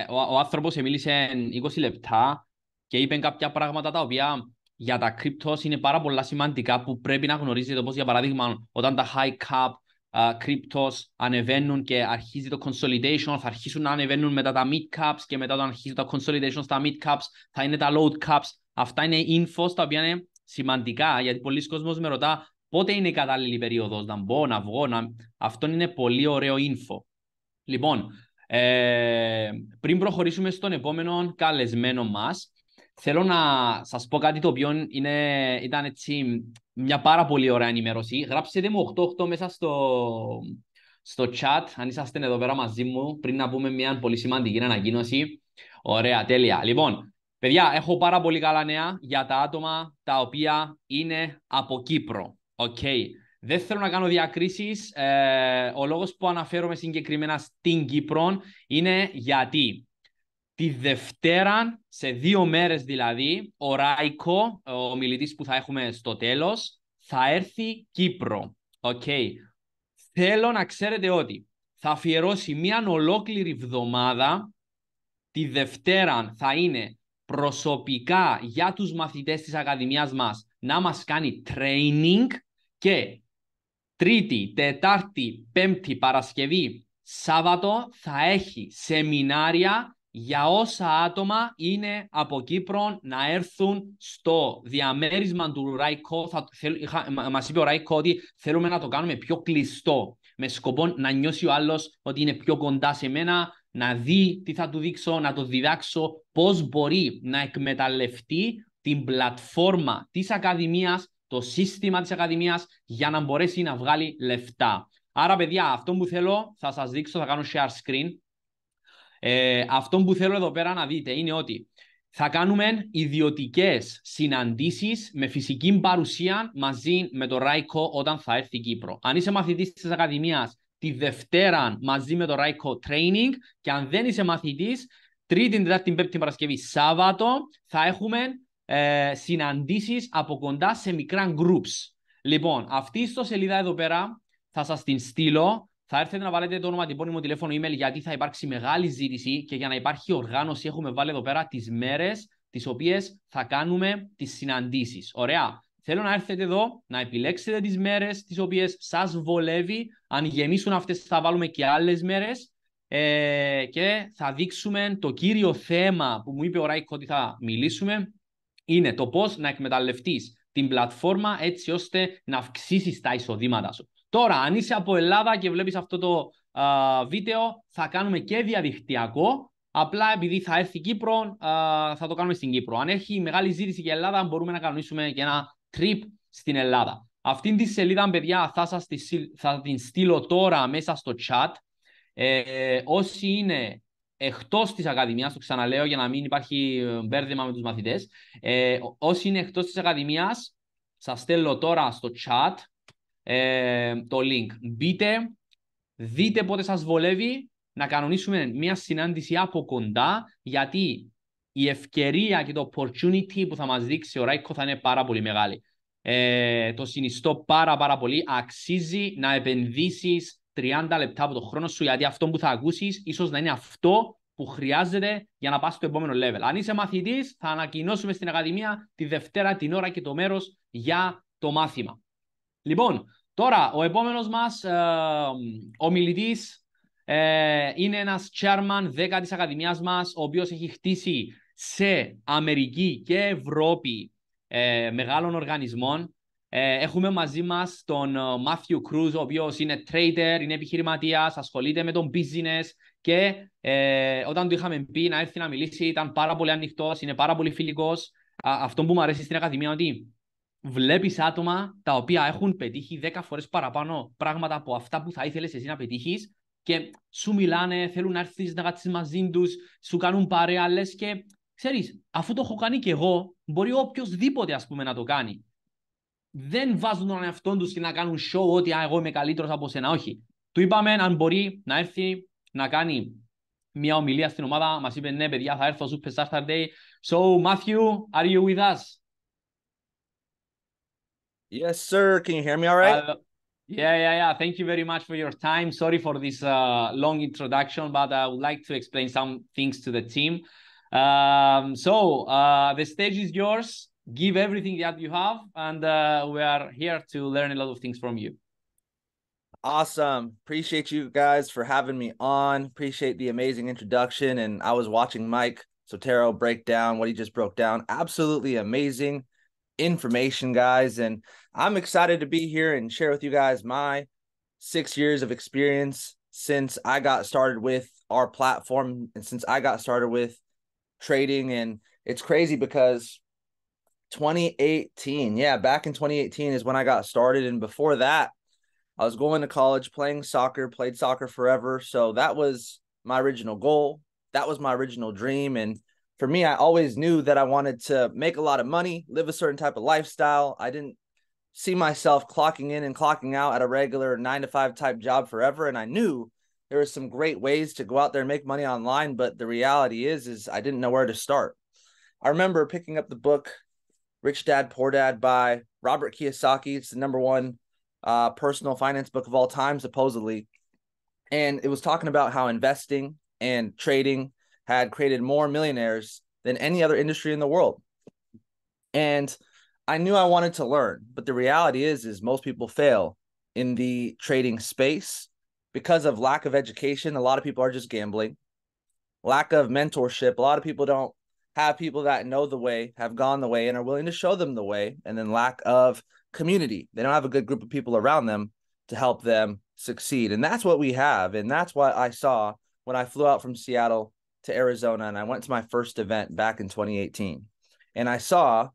ο άνθρωπος μίλησε 20 λεπτά και είπε κάποια πράγματα τα οποία για τα cryptos είναι πάρα πολλά σημαντικά που πρέπει να γνωρίζετε, όπως για παράδειγμα όταν τα high cap cryptos ανεβαίνουν και αρχίζει το consolidation, θα αρχίσουν να ανεβαίνουν μετά τα mid caps και μετά όταν αρχίζουν τα consolidation στα mid caps θα είναι τα load caps. Αυτά είναι infos τα οποία είναι σημαντικά, γιατί πολλοί κόσμος με ρωτά πότε είναι η κατάλληλη περίοδος να μπω, να βγω. Αυτό είναι πολύ ωραίο info. Λοιπόν, πριν προχωρήσουμε στον επόμενο καλεσμένο μας, θέλω να σας πω κάτι το οποίο ήταν έτσι μια πάρα πολύ ωραία ενημέρωση. Γράψτε μου 88 μέσα στο chat, αν είσαστε εδώ πέρα μαζί μου, πριν να πούμε μια πολύ σημαντική ανακοίνωση. Ωραία, τέλεια. Λοιπόν, παιδιά, έχω πάρα πολύ καλά νέα για τα άτομα τα οποία είναι από Κύπρο. Okay. Δεν θέλω να κάνω διακρίσεις. Ο λόγος που αναφέρομαι συγκεκριμένα στην Κύπρο είναι γιατί τη Δευτέρα, σε 2 μέρες δηλαδή, ο Ράικο, ο μιλητής που θα έχουμε στο τέλος, θα έρθει Κύπρο. Okay. Θέλω να ξέρετε ότι θα αφιερώσει μια ολόκληρη εβδομάδα. Τη Δευτέρα θα είναι προσωπικά για τους μαθητές της Ακαδημίας μας να μας κάνει training και Τρίτη, Τετάρτη, Πέμπτη, Παρασκευή, Σάββατο θα έχει σεμινάρια για όσα άτομα είναι από Κύπρο να έρθουν στο διαμέρισμα του Ράικο. Μας είπε ο Ράικο ότι θέλουμε να το κάνουμε πιο κλειστό, με σκοπό να νιώσει ο άλλος ότι είναι πιο κοντά σε μένα, να δει τι θα του δείξω, να το διδάξω πώς μπορεί να εκμεταλλευτεί την πλατφόρμα της Ακαδημίας, το σύστημα της Ακαδημίας για να μπορέσει να βγάλει λεφτά. Άρα, παιδιά, αυτό που θέλω θα σας δείξω, θα κάνω share screen. Αυτό που θέλω εδώ πέρα να δείτε είναι ότι θα κάνουμε ιδιωτικές συναντήσεις με φυσική παρουσία μαζί με το Ράικο όταν θα έρθει Κύπρο. Αν είσαι μαθητής της Ακαδημίας, τη Δευτέρα μαζί με το Ράικο training, και αν δεν είσαι μαθητής, Τρίτη, Τετάρτη, Πέμπτη, Παρασκευή, Σάββατο θα έχουμε συναντήσεις από κοντά σε μικρά groups. Λοιπόν, αυτή η ιστοσελίδα εδώ πέρα θα σας την στείλω. Θα έρθετε να βάλετε το όνομα, τυπώνυμο, τηλέφωνο, email, γιατί θα υπάρξει μεγάλη ζήτηση και για να υπάρχει οργάνωση έχουμε βάλει εδώ πέρα τις μέρες τις οποίες θα κάνουμε τις συναντήσεις. Ωραία. Θέλω να έρθετε εδώ, να επιλέξετε τις μέρες τις οποίες σας βολεύει. Αν γεμίσουν αυτές θα βάλουμε και άλλες μέρες και θα δείξουμε το κύριο θέμα που μου είπε ο Ράικο ότι θα μιλήσουμε. Είναι το πώς να εκμεταλλευτείς την πλατφόρμα έτσι ώστε να αυξήσεις τα εισοδήματά σου. Τώρα, αν είσαι από Ελλάδα και βλέπεις αυτό το βίντεο, θα κάνουμε και διαδικτυακό. Απλά επειδή θα έρθει Κύπρο, θα το κάνουμε στην Κύπρο. Αν έχει μεγάλη ζήτηση για Ελλάδα, μπορούμε να κανονίσουμε και ένα trip στην Ελλάδα. Αυτήν τη σελίδα, παιδιά, θα την στείλω τώρα μέσα στο chat. Όσοι είναι εκτός της Ακαδημίας, το ξαναλέω για να μην υπάρχει μπέρδεμα με τους μαθητές. Όσοι είναι εκτός της Ακαδημίας, σας στέλνω τώρα στο chat το link. Μπείτε, δείτε πότε σας βολεύει να κανονίσουμε μια συνάντηση από κοντά, γιατί η ευκαιρία και το opportunity που θα μας δείξει ο Ράικο θα είναι πάρα πολύ μεγάλη. Το συνιστώ πάρα πολύ. Αξίζει να επενδύσεις 30 λεπτά από το χρόνο σου, γιατί αυτό που θα ακούσεις ίσως να είναι αυτό που χρειάζεται για να πας στο επόμενο level. Αν είσαι μαθητής, θα ανακοινώσουμε στην Ακαδημία τη Δευτέρα την ώρα και το μέρος για το μάθημα. Λοιπόν, Τώρα, ο επόμενος μας ομιλητής είναι ένας chairman 10 της Ακαδημίας μας, ο οποίος έχει χτίσει σε Αμερική και Ευρώπη μεγάλων οργανισμών. Έχουμε μαζί μας τον Matthew Cruz, ο οποίος είναι trader, είναι επιχειρηματίας, ασχολείται με τον business και όταν του είχαμε πει να έρθει να μιλήσει ήταν πάρα πολύ ανοιχτός, είναι πάρα πολύ φιλικός. Αυτό που μου αρέσει στην Ακαδημία είναι ότι βλέπεις άτομα τα οποία έχουν πετύχει 10 φορές παραπάνω πράγματα από αυτά που θα ήθελες εσύ να πετύχεις και σου μιλάνε, θέλουν να έρθεις να κάτσεις μαζί τους, σου κάνουν παρέα, λες και ξέρεις, αφού το έχω κάνει και εγώ, μπορεί οποιοσδήποτε ας πούμε να το κάνει. Δεν βάζουν τον εαυτό τους και να κάνουν show ότι εγώ είμαι καλύτερος από σένα, όχι. Του είπαμε αν μπορεί να έρθει να κάνει μια ομιλία στην ομάδα, μας είπε ναι παιδιά θα έρθω Super Saturday. So Matthew, are you with us? Yes, sir. Can you hear me all right? Yeah. Thank you very much for your time. Sorry for this long introduction, but I would like to explain some things to the team. The stage is yours. Give everything that you have, and we are here to learn a lot of things from you. Awesome. Appreciate you guys for having me on. Appreciate the amazing introduction. And I was watching Mike Sotero break down what he just broke down. Absolutely amazing information, guys. And I'm excited to be here and share with you guys my 6 years of experience since I got started with our platform and since I got started with trading. And it's crazy because 2018, back in 2018 is when I got started. And before that, I was going to college, playing soccer, played soccer forever. So that was my original goal. That was my original dream. And for me, I always knew that I wanted to make a lot of money, live a certain type of lifestyle. I didn't see myself clocking in and clocking out at a regular 9-to-5 type job forever. And I knew there were some great ways to go out there and make money online. But the reality is I didn't know where to start. I remember picking up the book, Rich Dad, Poor Dad by Robert Kiyosaki. It's the #1 personal finance book of all time, supposedly. And it was talking about how investing and trading had created more millionaires than any other industry in the world. And I knew I wanted to learn, but the reality is most people fail in the trading space because of lack of education. A lot of people are just gambling. Lack of mentorship. A lot of people don't have people that know the way, have gone the way, and are willing to show them the way. And then lack of community. They don't have a good group of people around them to help them succeed. And that's what we have. And that's what I saw when I flew out from Seattle to Arizona and I went to my first event back in 2018. And I saw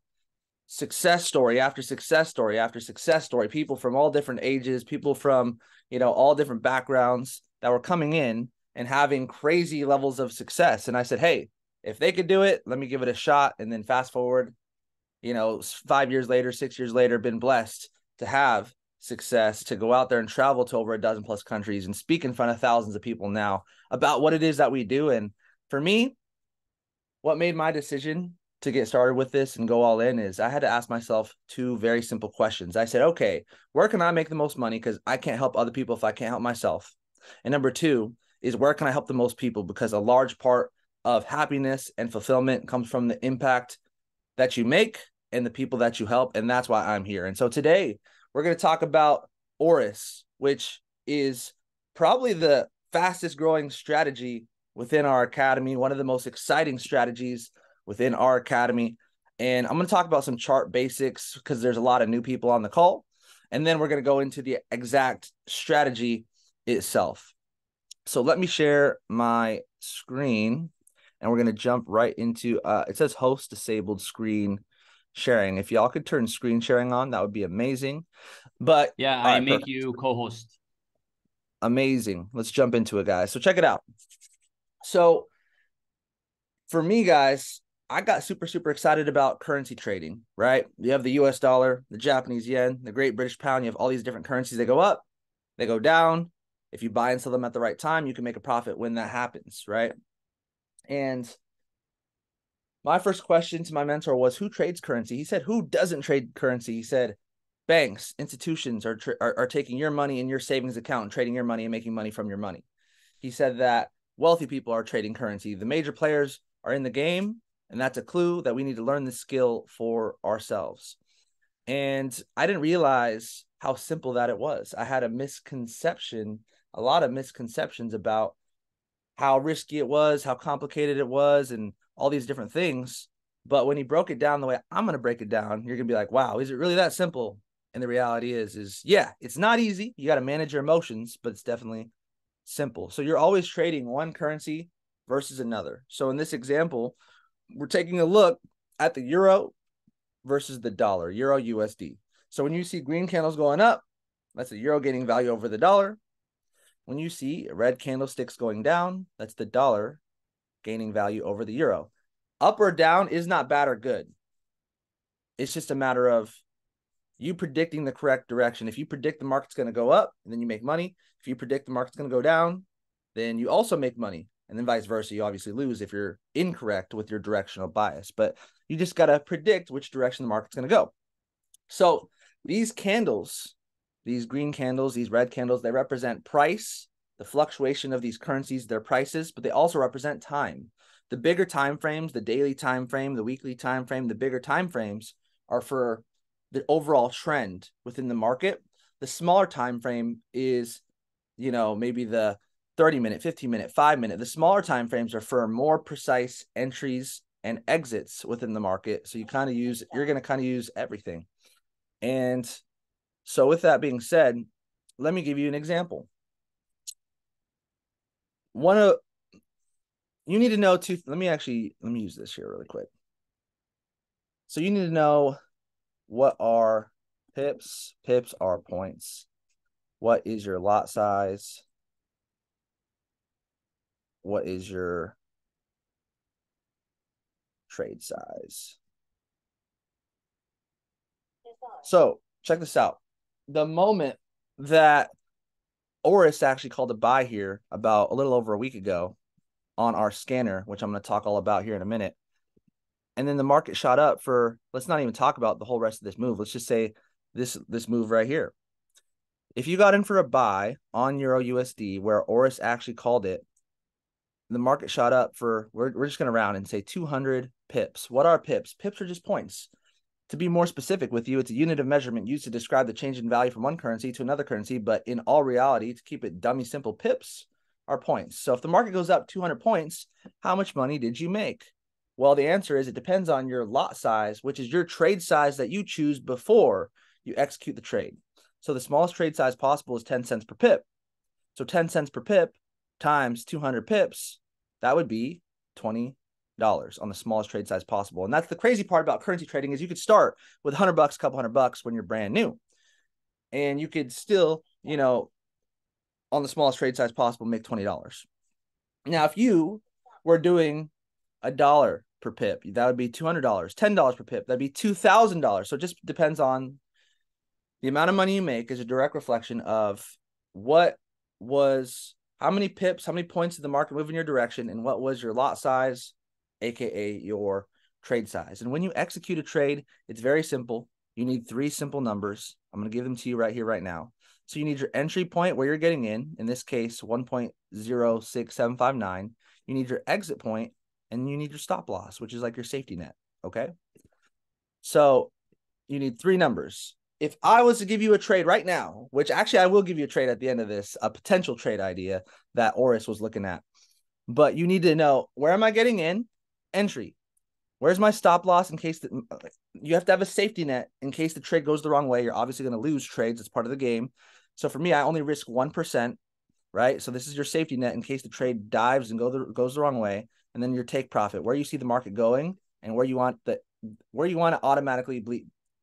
success story after success story after success story, people from all different ages, people from, all different backgrounds that were coming in and having crazy levels of success. And I said, hey, if they could do it, let me give it a shot. And then fast forward, 5 years later, 6 years later, been blessed to have success, to go out there and travel to over a dozen plus countries and speak in front of thousands of people now about what it is that we do. And for me, what made my decision to get started with this and go all in is I had to ask myself 2 very simple questions. I said, okay, where can I make the most money? Because I can't help other people if I can't help myself. And number 2 is where can I help the most people? Because a large part of happiness and fulfillment comes from the impact that you make and the people that you help. And that's why I'm here. And so today we're going to talk about ORIS, which is probably the fastest growing strategy within our academy, one of the most exciting strategies within our academy. And I'm going to talk about some chart basics because there's a lot of new people on the call. And then we're going to go into the exact strategy itself. So let me share my screen and we're going to jump right into, it says host disabled screen sharing. If y'all could turn screen sharing on, that would be amazing. But yeah, I make you co-host. Amazing. Let's jump into it, guys. So check it out. So for me, guys, I got super excited about currency trading, right? You have the US dollar, the Japanese yen, the Great British pound. You have all these different currencies. They go up, they go down. If you buy and sell them at the right time, you can make a profit when that happens, right? And my first question to my mentor was, who trades currency? He said, who doesn't trade currency? He said, banks, institutions are taking your money in your savings account and trading your money and making money from your money. He said that wealthy people are trading currency. The major players are in the game, and that's a clue that we need to learn this skill for ourselves. And I didn't realize how simple that it was. I had a lot of misconceptions about how risky it was, how complicated it was, and all these different things. But when you broke it down the way I'm going to break it down, you're going to be like, wow, is it really that simple? And the reality is yeah, it's not easy. You got to manage your emotions, but it's definitely simple. So you're always trading one currency versus another. So in this example, we're taking a look at the euro versus the dollar, euro USD. So when you see green candles going up, that's the euro gaining value over the dollar. When you see red candlesticks going down, that's the dollar gaining value over the euro. Up or down is not bad or good. It's just a matter of you predicting the correct direction. If you predict the market's going to go up, then you make money. If you predict the market's going to go down, then you also make money. And then vice versa, you obviously lose if you're incorrect with your directional bias. But you just got to predict which direction the market's going to go. So these candles, these green candles, these red candles, they represent price, the fluctuation of these currencies, their prices, but they also represent time. The bigger time frames, the daily time frame, the weekly time frame, the bigger time frames are for the overall trend within the market. The smaller time frame is, maybe the 30-minute, 15-minute, 5-minute. The smaller time frames are for more precise entries and exits within the market. So you're going to kind of use everything. And so with that being said, let me give you an example. You need to know let me use this here really quick. So you need to know what are pips. Pips are points. What is your lot size? What is your trade size? So check this out. The moment that Oris actually called a buy here about a little over a week ago on our scanner, which I'm going to talk all about here in a minute. And then the market shot up for, let's not even talk about the whole rest of this move. Let's just say this move right here. If you got in for a buy on Euro USD where Oris actually called it, the market shot up for, we're just going to round and say 200 pips. What are pips? Pips are just points. To be more specific with you, it's a unit of measurement used to describe the change in value from one currency to another currency, but in all reality, to keep it dummy simple, pips are points. So if the market goes up 200 points, how much money did you make? Well, the answer is it depends on your lot size, which is your trade size that you choose before you execute the trade. So the smallest trade size possible is 10 cents per pip. So 10 cents per pip times 200 pips, that would be $20 on the smallest trade size possible. And that's the crazy part about currency trading is you could start with $100, a couple $100 when you're brand new. And you could still, on the smallest trade size possible, make $20. Now, if you were doing $1 per pip, that would be $200, $10 per pip, that'd be $2,000. So it just depends on the amount of money you make is a direct reflection of how many pips, how many points did the market move in your direction, and what was your lot size, aka your trade size. And when you execute a trade, it's very simple. You need 3 simple numbers. I'm going to give them to you right here, right now. So you need your entry point where you're getting in this case, 1.06759. You need your exit point, and you need your stop loss, which is like your safety net, okay? So you need 3 numbers. If I was to give you a trade right now, which actually I will give you a trade at the end of this, a potential trade idea that Oris was looking at, but you need to know, where am I getting in? Entry. Where's my stop loss in case you have to have a safety net in case the trade goes the wrong way. You're obviously going to lose trades. It's part of the game. So for me, I only risk 1%, right? So this is your safety net in case the trade dives and goes the wrong way. And then your take profit, where you see the market going and where you want to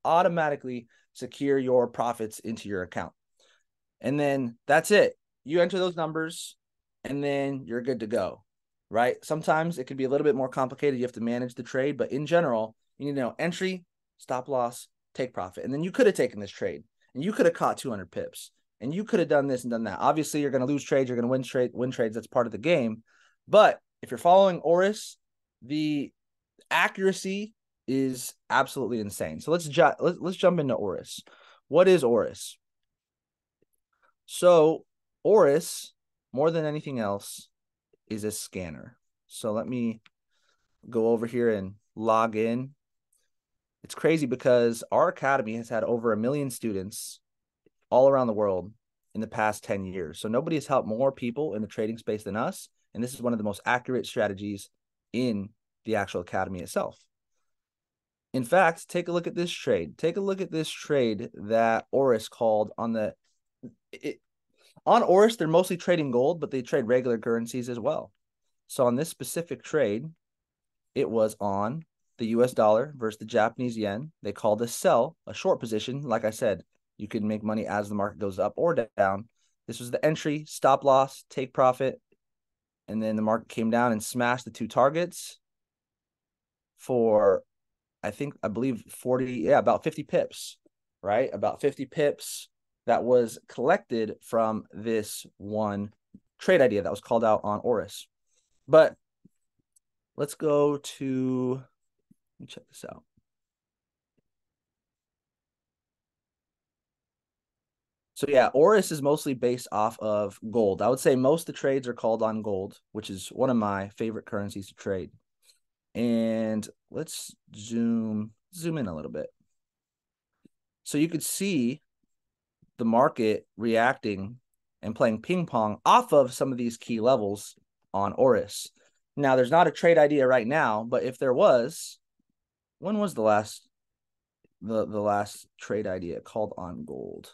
automatically secure your profits into your account. And then that's it. You enter those numbers and then you're good to go, right? Sometimes it could be a little bit more complicated. You have to manage the trade, but in general, you need to know entry, stop loss, take profit. And then you could have taken this trade and you could have caught 200 pips and you could have done this and done that. Obviously, you're going to lose trades. You're going to win trades. That's part of the game. But if you're following Oris, the accuracy is absolutely insane. So let's jump into Oris. What is Oris? So Oris, more than anything else, is a scanner. So let me go over here and log in. It's crazy because our academy has had over 1 million students all around the world in the past 10 years. So nobody has helped more people in the trading space than us. And this is one of the most accurate strategies in the actual academy itself. In fact, take a look at this trade. Take a look at this trade that Oris called on the... on Oris, they're mostly trading gold, but they trade regular currencies as well. So on this specific trade, it was on the US dollar versus the Japanese yen. They called a sell, a short position. Like I said, you can make money as the market goes up or down. This was the entry, stop loss, take profit. And then the market came down and smashed the two targets for, I believe 40, about 50 pips, right? About 50 pips that was collected from this one trade idea that was called out on Oris. But let's go to, let me check this out. So yeah, Oris is mostly based off of gold. I would say most of the trades are called on gold, which is one of my favorite currencies to trade. And let's zoom in a little bit. So you could see the market reacting and playing ping pong off of some of these key levels on Oris. Now, there's not a trade idea right now, but if there was, when was the last trade idea called on gold?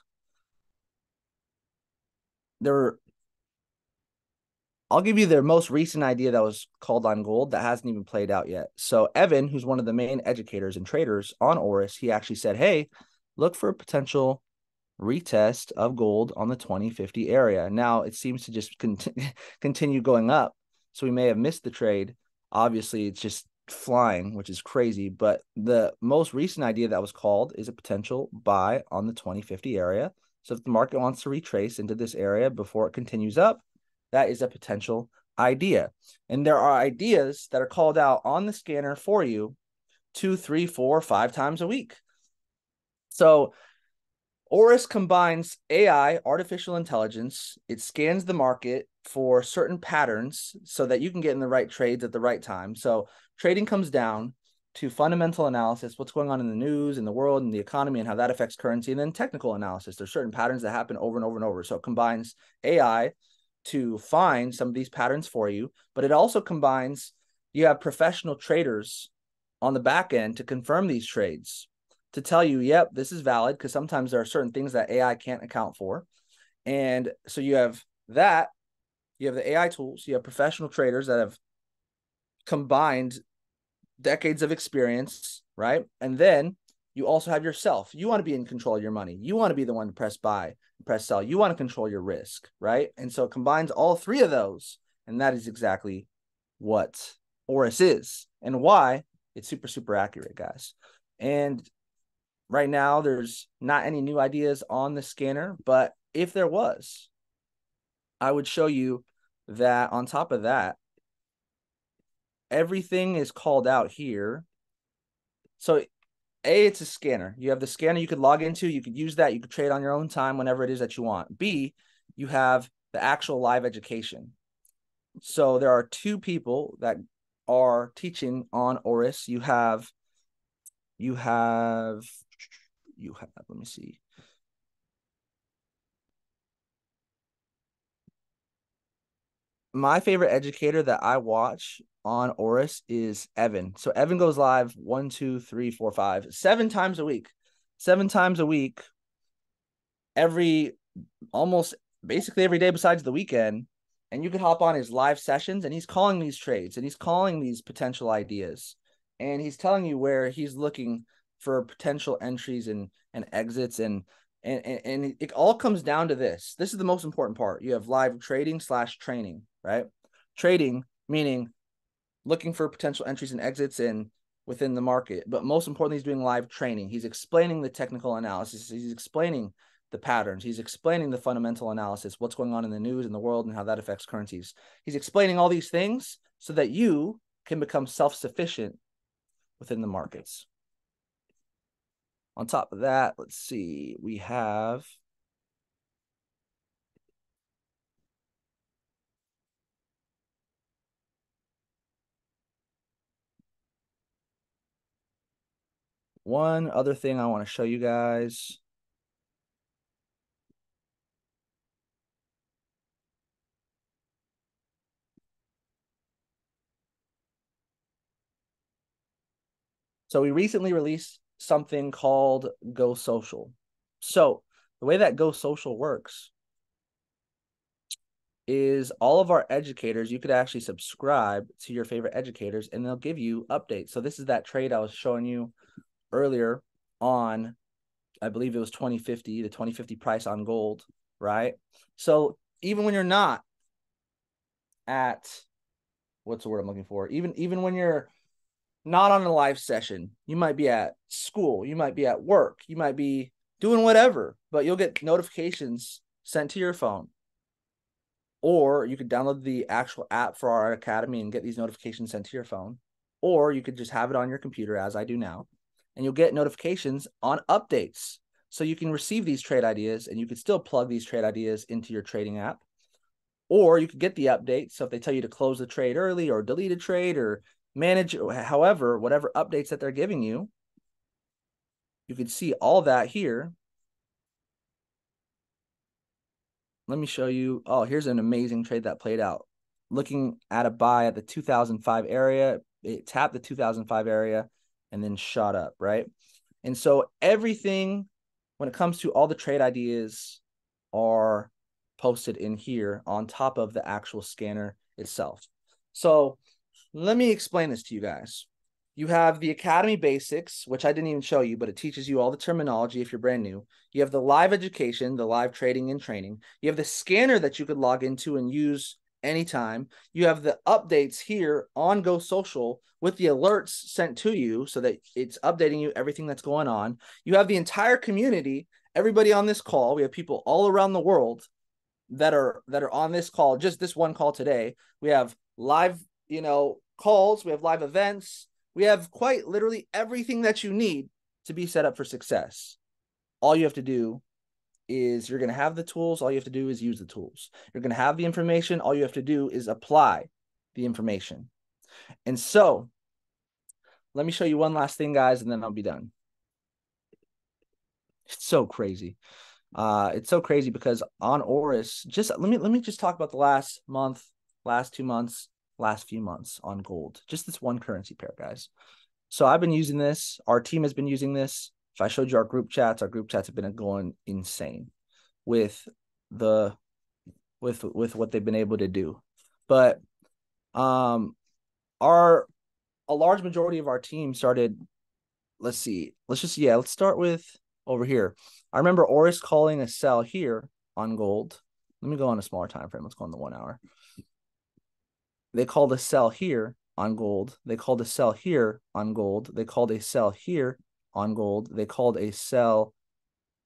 I'll give you the most recent idea that was called on gold that hasn't even played out yet. So Evan, who's one of the main educators and traders on Oris, he actually said, hey, look for a potential retest of gold on the 2050 area. Now it seems to just continue going up. So we may have missed the trade. Obviously, it's just flying, which is crazy. But the most recent idea that was called is a potential buy on the 2050 area. So if the market wants to retrace into this area before it continues up, that is a potential idea. And there are ideas that are called out on the scanner for you 2, 3, 4, 5 times a week. So Oris combines AI, artificial intelligence. It scans the market for certain patterns so that you can get in the right trades at the right time. So trading comes down to fundamental analysis, what's going on in the news, in the world, in the economy, and how that affects currency, and then technical analysis. There's certain patterns that happen over and over and over. So it combines AI to find some of these patterns for you, but it also combines, you have professional traders on the back end to confirm these trades, to tell you, yep, this is valid, because sometimes there are certain things that AI can't account for. And so you have that, you have the AI tools, you have professional traders that have combined decades of experience, right? And then you also have yourself. You want to be in control of your money. You want to be the one to press buy, press sell. You want to control your risk, right? And so it combines all three of those. And that is exactly what Oris is and why it's super, super accurate, guys. And right now, there's not any new ideas on the scanner, but if there was, I would show you that on top of that, everything is called out here. So A, it's a scanner. You have the scanner you could log into. You could use that. You could trade on your own time whenever it is that you want. B, you have the actual live education. So there are 2 people that are teaching on Oris. You have, let me see. My favorite educator that I watch on Oris is Evan. So Evan goes live 1, 2, 3, 4, 5, 7 times a week. 7 times a week, almost basically every day besides the weekend. And you can hop on his live sessions, and he's calling these trades, and he's calling these potential ideas. And he's telling you where he's looking for potential entries and exits. And it all comes down to this. This is the most important part. You have live trading / training, right? Trading, meaning looking for potential entries and exits within the market. But most importantly, he's doing live training. He's explaining the technical analysis. He's explaining the patterns. He's explaining the fundamental analysis, what's going on in the news and the world and how that affects currencies. He's explaining all these things so that you can become self-sufficient within the markets. On top of that, let's see, we have one other thing I want to show you guys. So we recently released something called Go Social. So the way that Go Social works is all of our educators, you could actually subscribe to your favorite educators and they'll give you updates. So this is that trade I was showing you earlier on, I believe it was 2050, the 2050 price on gold, right? So even when you're not at, what's the word I'm looking for? Even when you're not on a live session, you might be at school, you might be at work, you might be doing whatever, but you'll get notifications sent to your phone. Or you could download the actual app for our academy and get these notifications sent to your phone. Or you could just have it on your computer, as I do now, and you'll get notifications on updates. So you can receive these trade ideas and you could still plug these trade ideas into your trading app. Or you could get the updates. So if they tell you to close the trade early or delete a trade or manage, however, whatever updates that they're giving you, you can see all that here. Let me show you. Oh, here's an amazing trade that played out. Looking at a buy at the 2005 area, it tapped the 2005 area and then shot up, right? And so everything, when it comes to all the trade ideas, are posted in here on top of the actual scanner itself. So let me explain this to you guys. You have the Academy Basics, which I didn't even show you, but it teaches you all the terminology if you're brand new. You have the live education, the live trading and training. You have the scanner that you could log into and use anytime. You have the updates here on Go Social with the alerts sent to you so that it's updating you everything that's going on. You have the entire community, everybody on this call. We have people all around the world that are on this call, just this one call today. We have live, calls, we have live events. We have quite literally everything that you need to be set up for success. All you have to do is, you're going to have the tools. All you have to do is use the tools. You're going to have the information. All you have to do is apply the information. And so let me show you one last thing, guys, and then I'll be done. It's so crazy. It's so crazy because on Oris, let me just talk about the last month, last 2 months, last few months on gold. Just this one currency pair, guys. So I've been using this. Our team has been using this. If I showed you our group chats have been going insane with what they've been able to do. But a large majority of our team started, let's start with over here. I remember Oris calling a sell here on gold. Let me go on a smaller time frame. Let's go on the 1 hour. They called a sell here on gold. They called a sell here on gold. They called a sell here on gold. They called a sell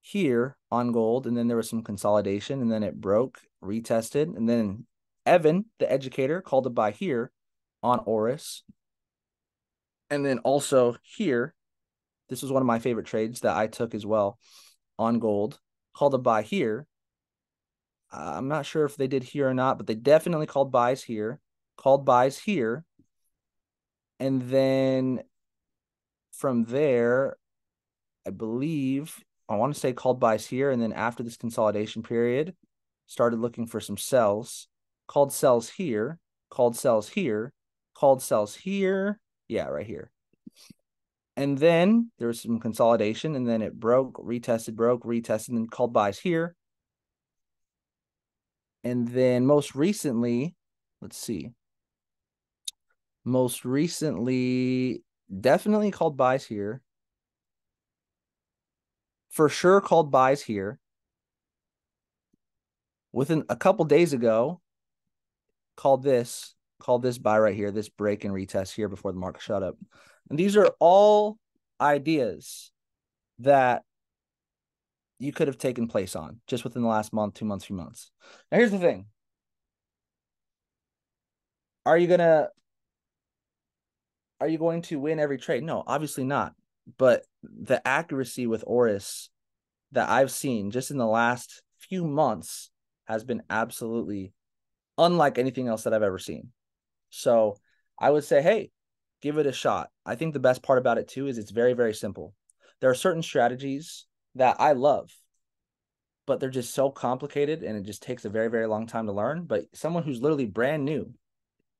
here on gold. And then there was some consolidation and then it broke, retested. And then Evan, the educator, called a buy here on Oris. And then also here, this was one of my favorite trades that I took as well on gold, called a buy here. I'm not sure if they did here or not, but they definitely called buys here. Called buys here. And then from there, I want to say called buys here. And then after this consolidation period, started looking for some sells, called sells here, called sells here, called sells here. Yeah, right here. And then there was some consolidation and then it broke, retested, and then called buys here. And then most recently, definitely called buys here. For sure called buys here. Within a couple days ago, called this buy right here, this break and retest here before the market shut up. And these are all ideas that you could have taken place on just within the last month, 2 months, 3 months. Now, here's the thing. Are you going to win every trade? No, obviously not. But the accuracy with Oris that I've seen just in the last few months has been absolutely unlike anything else that I've ever seen. So I would say, hey, give it a shot. I think the best part about it too is it's very, very simple. there are certain strategies that I love, but they're just so complicated and it just takes a very, very long time to learn. But someone who's literally brand new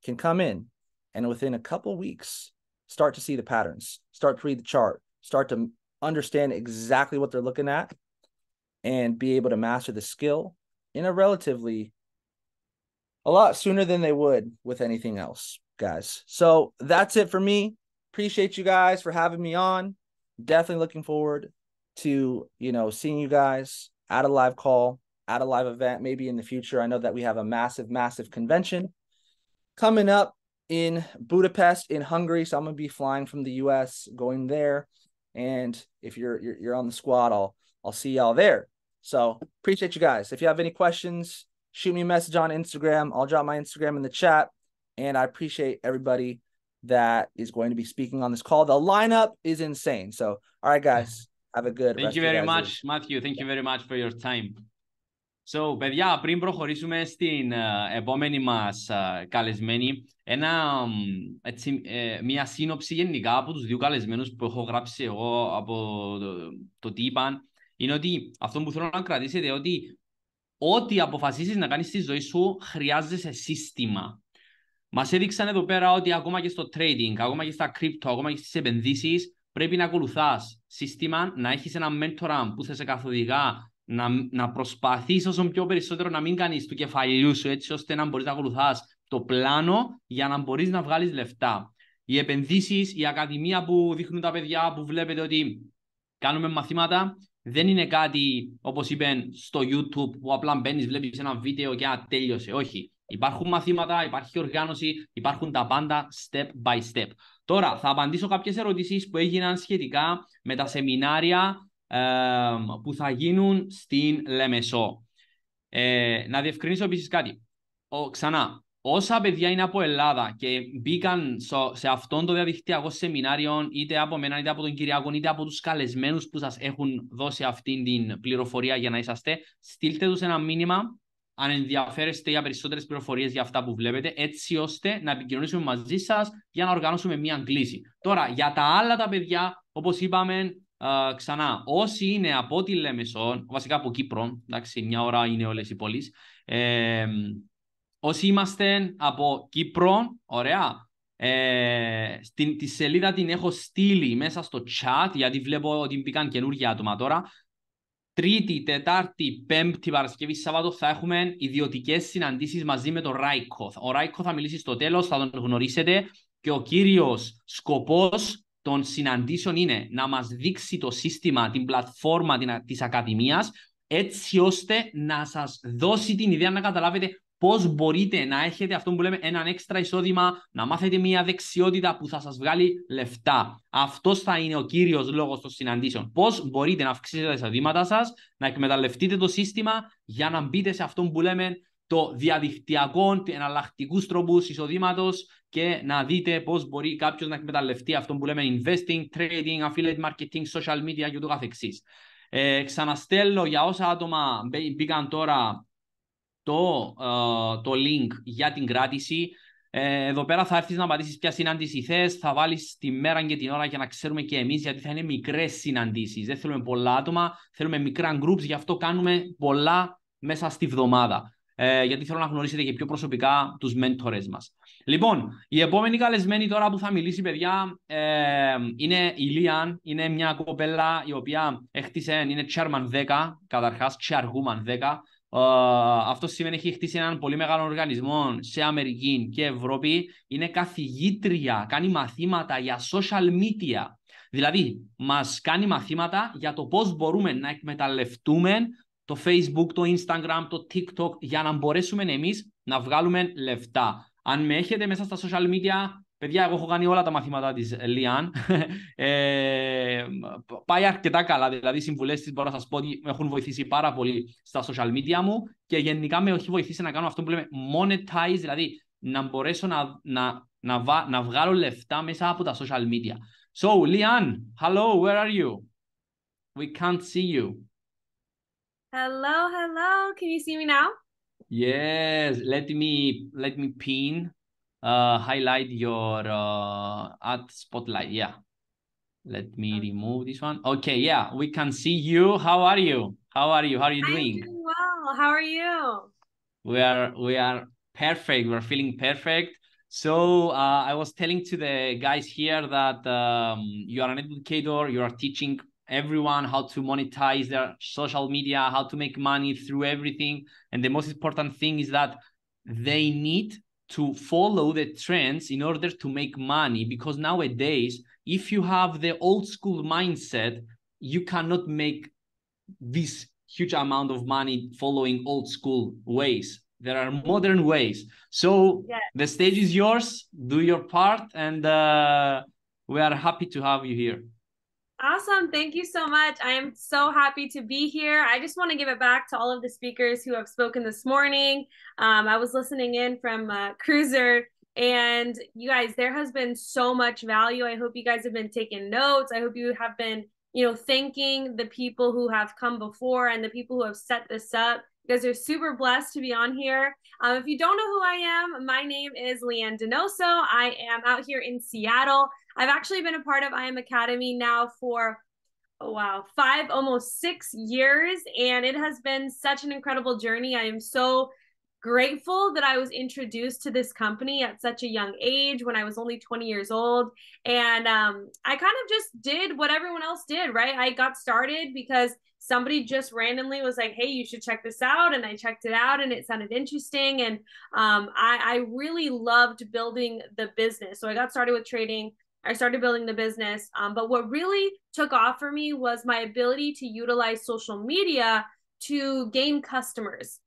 can come in and within a couple of weeks start to see the patterns, start to read the chart, start to understand exactly what they're looking at, and be able to master the skill in a lot sooner than they would with anything else, guys. So that's it for me. Appreciate you guys for having me on. Definitely looking forward to, seeing you guys at a live call, at a live event, maybe in the future. I know that we have a massive, massive convention coming up in Budapest in Hungary. So I'm going to be flying from the US, going there. And if you're on the squad, I'll see y'all there. So appreciate you guys. If you have any questions, shoot me a message on Instagram. I'll drop my Instagram in the chat. And I appreciate everybody that is going to be speaking on this call. The lineup is insane. So, all right, guys, have a good Thank you very much, Matthew. Thank you very much for your time. So, παιδιά, πριν προχωρήσουμε στην επόμενη μας καλεσμένη, μια σύνοψη γενικά από τους δύο καλεσμένους που έχω γράψει εγώ από το τι είπαν, είναι ότι αυτό που θέλω να κρατήσετε ότι ό,τι αποφασίσεις να κάνεις στη ζωή σου χρειάζεσαι σύστημα. Μας έδειξαν εδώ πέρα ότι ακόμα και στο trading, ακόμα και στα crypto, ακόμα και στις επενδύσεις πρέπει να ακολουθάς σύστημα, να έχεις ένα mentor που θα σε καθοδηγά, να προσπαθείς όσο πιο περισσότερο να μην κάνεις του κεφαλιού σου έτσι ώστε να μπορείς να ακολουθάς το πλάνο για να μπορείς να βγάλεις λεφτά. Οι επενδύσεις, η ακαδημία που δείχνουν τα παιδιά που βλέπετε ότι κάνουμε μαθήματα, δεν είναι κάτι όπως είπαν στο YouTube που απλά μπαίνεις, βλέπεις ένα βίντεο και τέλειωσε. Όχι. Υπάρχουν μαθήματα, υπάρχει οργάνωση, υπάρχουν τα πάντα step by step. Τώρα θα απαντήσω κάποιες ερωτήσεις που έγιναν σχετικά με τα σεμινάρια που θα γίνουν στην Λεμεσό. Να διευκρινίσω επίσης κάτι. Ξανά, όσα παιδιά είναι από Ελλάδα και μπήκαν σε αυτόν το διαδικτυακό σεμινάριο, είτε από μένα, είτε από τον Κυριακό, είτε από τους καλεσμένους που σας έχουν δώσει αυτή την πληροφορία για να είσαστε, στείλτε τους ένα μήνυμα αν ενδιαφέρεστε για περισσότερες πληροφορίες για αυτά που βλέπετε, έτσι ώστε να επικοινωνήσουμε μαζί σας για να οργανώσουμε μία κλίση. Τώρα, για τα άλλα τα παιδιά, όπως είπαμε, ξανά, όσοι είναι από τη Λεμεσό, βασικά από Κύπρο, εντάξει, μια ώρα είναι όλες οι πόλεις, όσοι είμαστε από Κύπρο, ωραία, τη σελίδα την έχω στείλει μέσα στο chat, γιατί βλέπω ότι μπήκαν καινούργια άτομα τώρα. Τρίτη, Τετάρτη, Πέμπτη, Παρασκευή, Σάββατο θα έχουμε ιδιωτικές συναντήσεις μαζί με τον Ράικο. Ο Ράικο θα μιλήσει στο τέλος, θα τον γνωρίσετε και ο κύριος σκοπός των συναντήσεων είναι να μας δείξει το σύστημα, την πλατφόρμα της Ακαδημίας, έτσι ώστε να σας δώσει την ιδέα να καταλάβετε πώς μπορείτε να έχετε αυτό που λέμε έναν έξτρα εισόδημα, να μάθετε μια δεξιότητα που θα σας βγάλει λεφτά. Αυτός θα είναι ο κύριος λόγος των συναντήσεων. Πώς μπορείτε να αυξήσετε τα εισοδήματά σας, να εκμεταλλευτείτε το σύστημα για να μπείτε σε αυτό που λέμε το διαδικτυακό, εναλλακτικούς τρόπους εισοδήματος και να δείτε πώς μπορεί κάποιος να εκμεταλλευτεί αυτό που λέμε investing, trading, affiliate marketing, social media και ούτω καθεξής. Ξαναστέλνω για όσα άτομα μπήκαν τώρα το link για την κράτηση. Εδώ πέρα θα έρθεις να πατήσεις ποια συνάντηση θες, θα βάλεις τη μέρα και την ώρα για να ξέρουμε και εμείς, γιατί θα είναι μικρές συναντήσεις. Δεν θέλουμε πολλά άτομα, θέλουμε μικρά groups, γι' αυτό κάνουμε πολλά μέσα στη βδομάδα. Γιατί θέλω να γνωρίσετε και πιο προσωπικά τους μέντορες μας. Λοιπόν, η επόμενη καλεσμένη τώρα που θα μιλήσει, παιδιά, είναι η Λίαν. Είναι μια κοπέλα η οποία έχτισε, είναι chairman 10, καταρχάς chairwoman 10. Αυτό σημαίνει έχει χτίσει έναν πολύ μεγάλο οργανισμό σε Αμερική και Ευρώπη. Είναι καθηγήτρια, κάνει μαθήματα για social media. Δηλαδή, μας κάνει μαθήματα για το πώς μπορούμε να εκμεταλλευτούμε το Facebook, το Instagram, το TikTok για να μπορέσουμε εμείς να βγάλουμε λεφτά. Αν με έχετε μέσα στα social media, παιδιά, εγώ έχω κάνει όλα τα μαθήματα της Λιάν. Πάει αρκετά καλά, δηλαδή οι συμβουλές της μπορώ να σας πω ότι με έχουν βοηθήσει πάρα πολύ στα social media μου και γενικά με έχει βοηθήσει να κάνω αυτό που λέμε monetize, δηλαδή να μπορέσω να βγάλω λεφτά μέσα από τα social media. So, Lian, hello, where are you? We can't see you. Hello. Can you see me now? Yes, let me pin, highlight your at spotlight. Yeah. Let me remove this one. Okay, yeah, we can see you. How are you? How are you? How are you doing? I'm doing well. How are you? We are perfect. We're feeling perfect. So I was telling to the guys here that you are an educator. You are teaching everyone how to monetize their social media, how to make money through everything. And the most important thing is that they need to follow the trends in order to make money, because nowadays, if you have the old school mindset, you cannot make this huge amount of money following old school ways. There are modern ways. So yes, the stage is yours. Do your part, and we are happy to have you here. Awesome. Thank you so much. I am so happy to be here. I just want to give it back to all of the speakers who have spoken this morning. I was listening in from Cruiser, and you guys, there has been so much value. I hope you guys have been taking notes. I hope you have been, thanking the people who have come before and the people who have set this up. You guys are super blessed to be on here. If you don't know who I am, my name is Leanne Donoso. I am out here in Seattle. I've actually been a part of I Am Academy now for, 5, almost 6 years. And it has been such an incredible journey. I am so grateful that I was introduced to this company at such a young age when I was only 20 years old. And I kind of just did what everyone else did, right? I got started because somebody just randomly was like, hey, you should check this out. And I checked it out and it sounded interesting. And I really loved building the business. So I got started with trading. I started building the business. But what really took off for me was my ability to utilize social media to gain customers.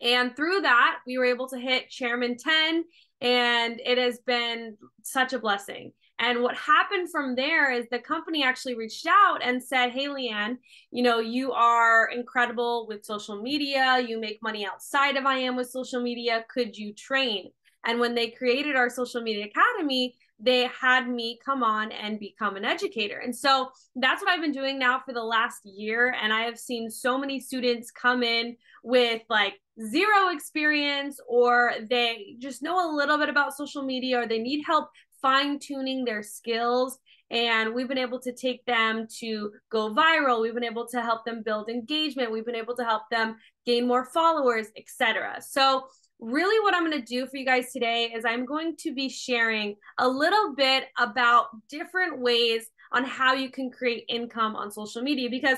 And through that, we were able to hit Chairman 10, and it has been such a blessing. And what happened from there is the company actually reached out and said, hey, Leanne, you are incredible with social media. You make money outside of I Am with social media. Could you train? And when they created our social media academy, they had me come on and become an educator. And so that's what I've been doing now for the last year. And I have seen so many students come in with like zero experience, or they just know a little bit about social media, or they need help fine-tuning their skills. And we've been able to take them to go viral. We've been able to help them build engagement. We've been able to help them gain more followers, etc. So really what I'm going to do for you guys today is I'm going to be sharing a little bit about different ways on how you can create income on social media, because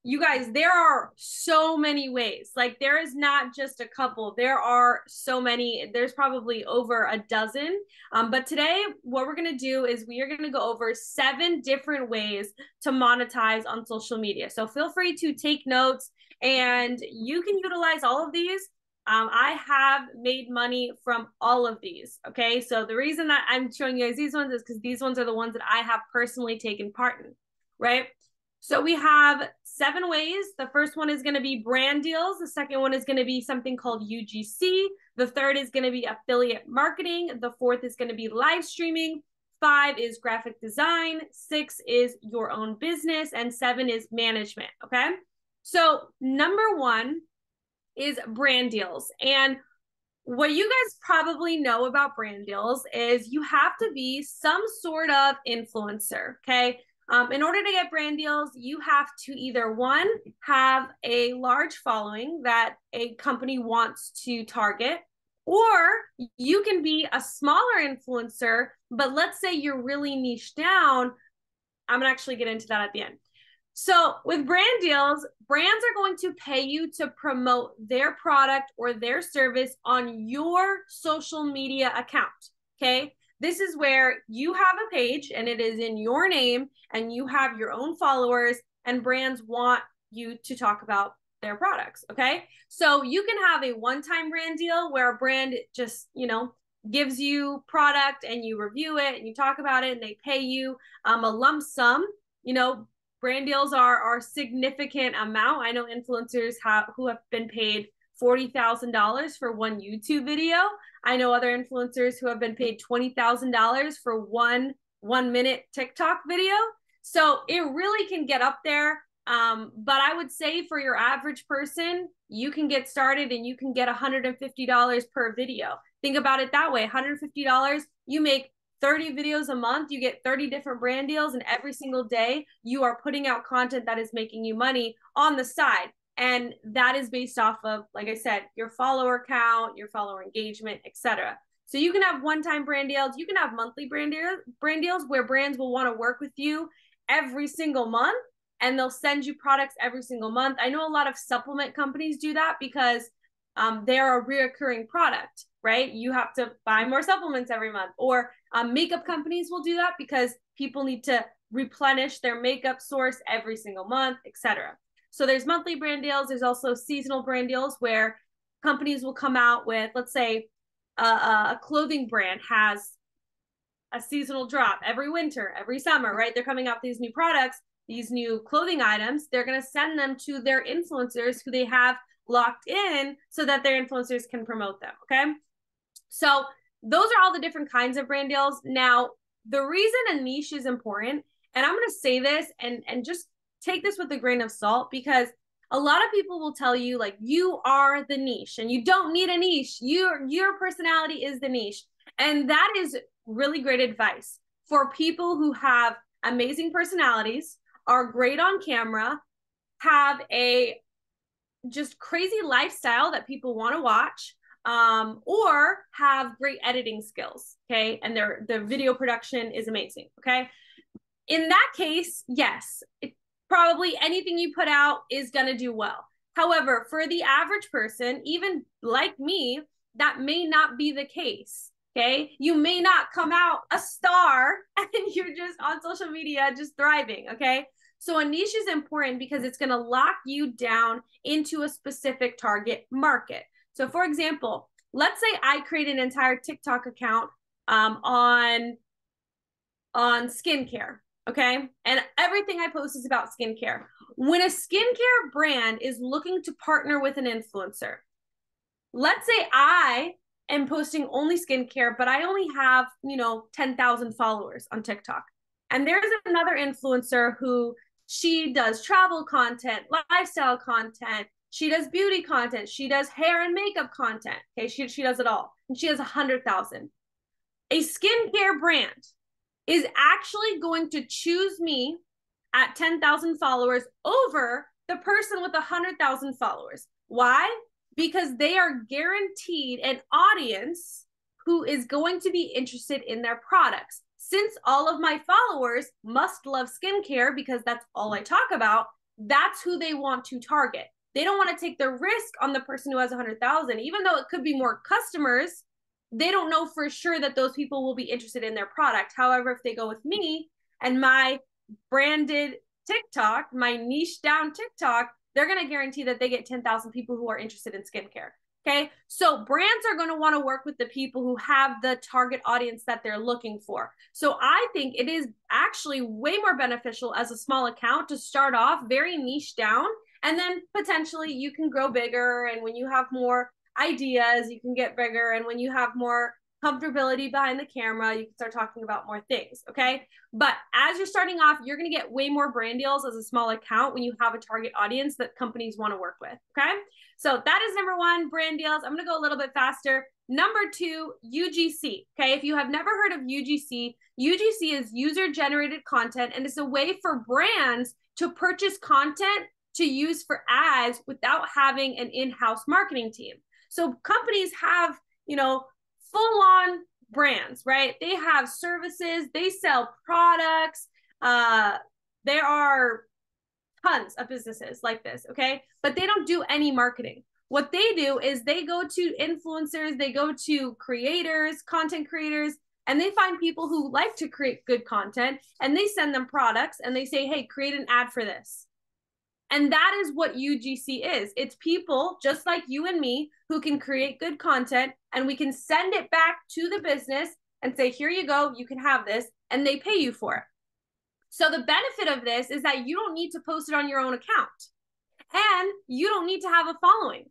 you guys, there are so many ways. Like, there is not just a couple. There are so many. There's probably over a dozen. But today, what we're going to do is we are going to go over 7 different ways to monetize on social media. So feel free to take notes, and you can utilize all of these. I have made money from all of these. Okay. So the reason that I'm showing you guys these ones is because these ones are the ones that I have personally taken part in, right? So we have 7 ways. The first one is going to be brand deals. The second one is going to be something called UGC. The third is going to be affiliate marketing. The fourth is going to be live streaming. 5 is graphic design. 6 is your own business. And 7 is management. Okay. So number 1 is brand deals. And what you guys probably know about brand deals is you have to be some sort of influencer. Okay. In order to get brand deals, you have to either, 1, have a large following that a company wants to target, or you can be a smaller influencer, but let's say you're really niche down. I'm going to actually get into that at the end. So with brand deals, brands are going to pay you to promote their product or their service on your social media account. Okay. This is where you have a page and it is in your name and you have your own followers, and brands want you to talk about their products. Okay. So you can have a one-time brand deal where a brand just, gives you product and you review it and you talk about it and they pay you a lump sum. Brand deals are a significant amount. I know influencers who have been paid $40,000 for one YouTube video. I know other influencers who have been paid $20,000 for one 1-minute TikTok video. So it really can get up there. But I would say for your average person, you can get started and you can get $150 per video. Think about it that way. $150, you make 30 videos a month, you get 30 different brand deals, and every single day you are putting out content that is making you money on the side. And that is based off of, like I said, your follower count, your follower engagement, etc. So you can have one-time brand deals, you can have monthly brand deals where brands will want to work with you every single month, and they'll send you products every single month. I know a lot of supplement companies do that because they're a reoccurring product, right? You have to buy more supplements every month. Or makeup companies will do that because people need to replenish their makeup source every single month, etc. So there's monthly brand deals. There's also seasonal brand deals where companies will come out with, let's say, a clothing brand has a seasonal drop every winter, every summer, right? They're coming out with these new products, these new clothing items. They're going to send them to their influencers who they have locked in so that their influencers can promote them, okay? So those are all the different kinds of brand deals. Now, the reason a niche is important, and I'm going to say this and just take this with a grain of salt, because a lot of people will tell you, like, you are the niche and you don't need a niche. Your personality is the niche. And that is really great advice for people who have amazing personalities, are great on camera, have a just crazy lifestyle that people want to watch, or have great editing skills, okay? And their video production is amazing, okay? In that case, yes, probably anything you put out is going to do well. However, for the average person, even like me, that may not be the case, okay? You may not come out a star and you're just on social media just thriving, okay? So a niche is important because it's going to lock you down into a specific target market. So for example, let's say I create an entire TikTok account on skincare, okay? And everything I post is about skincare. When a skincare brand is looking to partner with an influencer, let's say I am posting only skincare, but I only have, 10,000 followers on TikTok. And there's another influencer who she does travel content, lifestyle content, she does beauty content, she does hair and makeup content, okay? She does it all. And she has 100,000. A skincare brand is actually going to choose me at 10,000 followers over the person with 100,000 followers. Why? Because they are guaranteed an audience who is going to be interested in their products. Since all of my followers must love skincare because that's all I talk about, that's who they want to target. They don't want to take the risk on the person who has 100,000, even though it could be more customers. They don't know for sure that those people will be interested in their product. However, if they go with me and my branded TikTok, my niche down TikTok, they're going to guarantee that they get 10,000 people who are interested in skincare. Okay. So brands are going to want to work with the people who have the target audience that they're looking for. So I think it is actually way more beneficial as a small account to start off very niche down, and then potentially you can grow bigger. And when you have more ideas, you can get bigger. And when you have more comfortability behind the camera, you can start talking about more things, okay? But as you're starting off, you're going to get way more brand deals as a small account when you have a target audience that companies want to work with, okay? So that is number one, brand deals. I'm going to go a little bit faster. Number two, UGC, okay? If you have never heard of UGC, UGC is user-generated content, and it's a way for brands to purchase content to use for ads without having an in-house marketing team. So companies have, full-on brands, right? They have services, they sell products. There are tons of businesses like this, okay? But they don't do any marketing. What they do is they go to influencers, they go to creators, content creators, and they find people who like to create good content, and they send them products and they say, hey, create an ad for this. And that is what UGC is. It's people just like you and me who can create good content, and we can send it back to the business and say, here you go, you can have this, and they pay you for it. So the benefit of this is that you don't need to post it on your own account, and you don't need to have a following,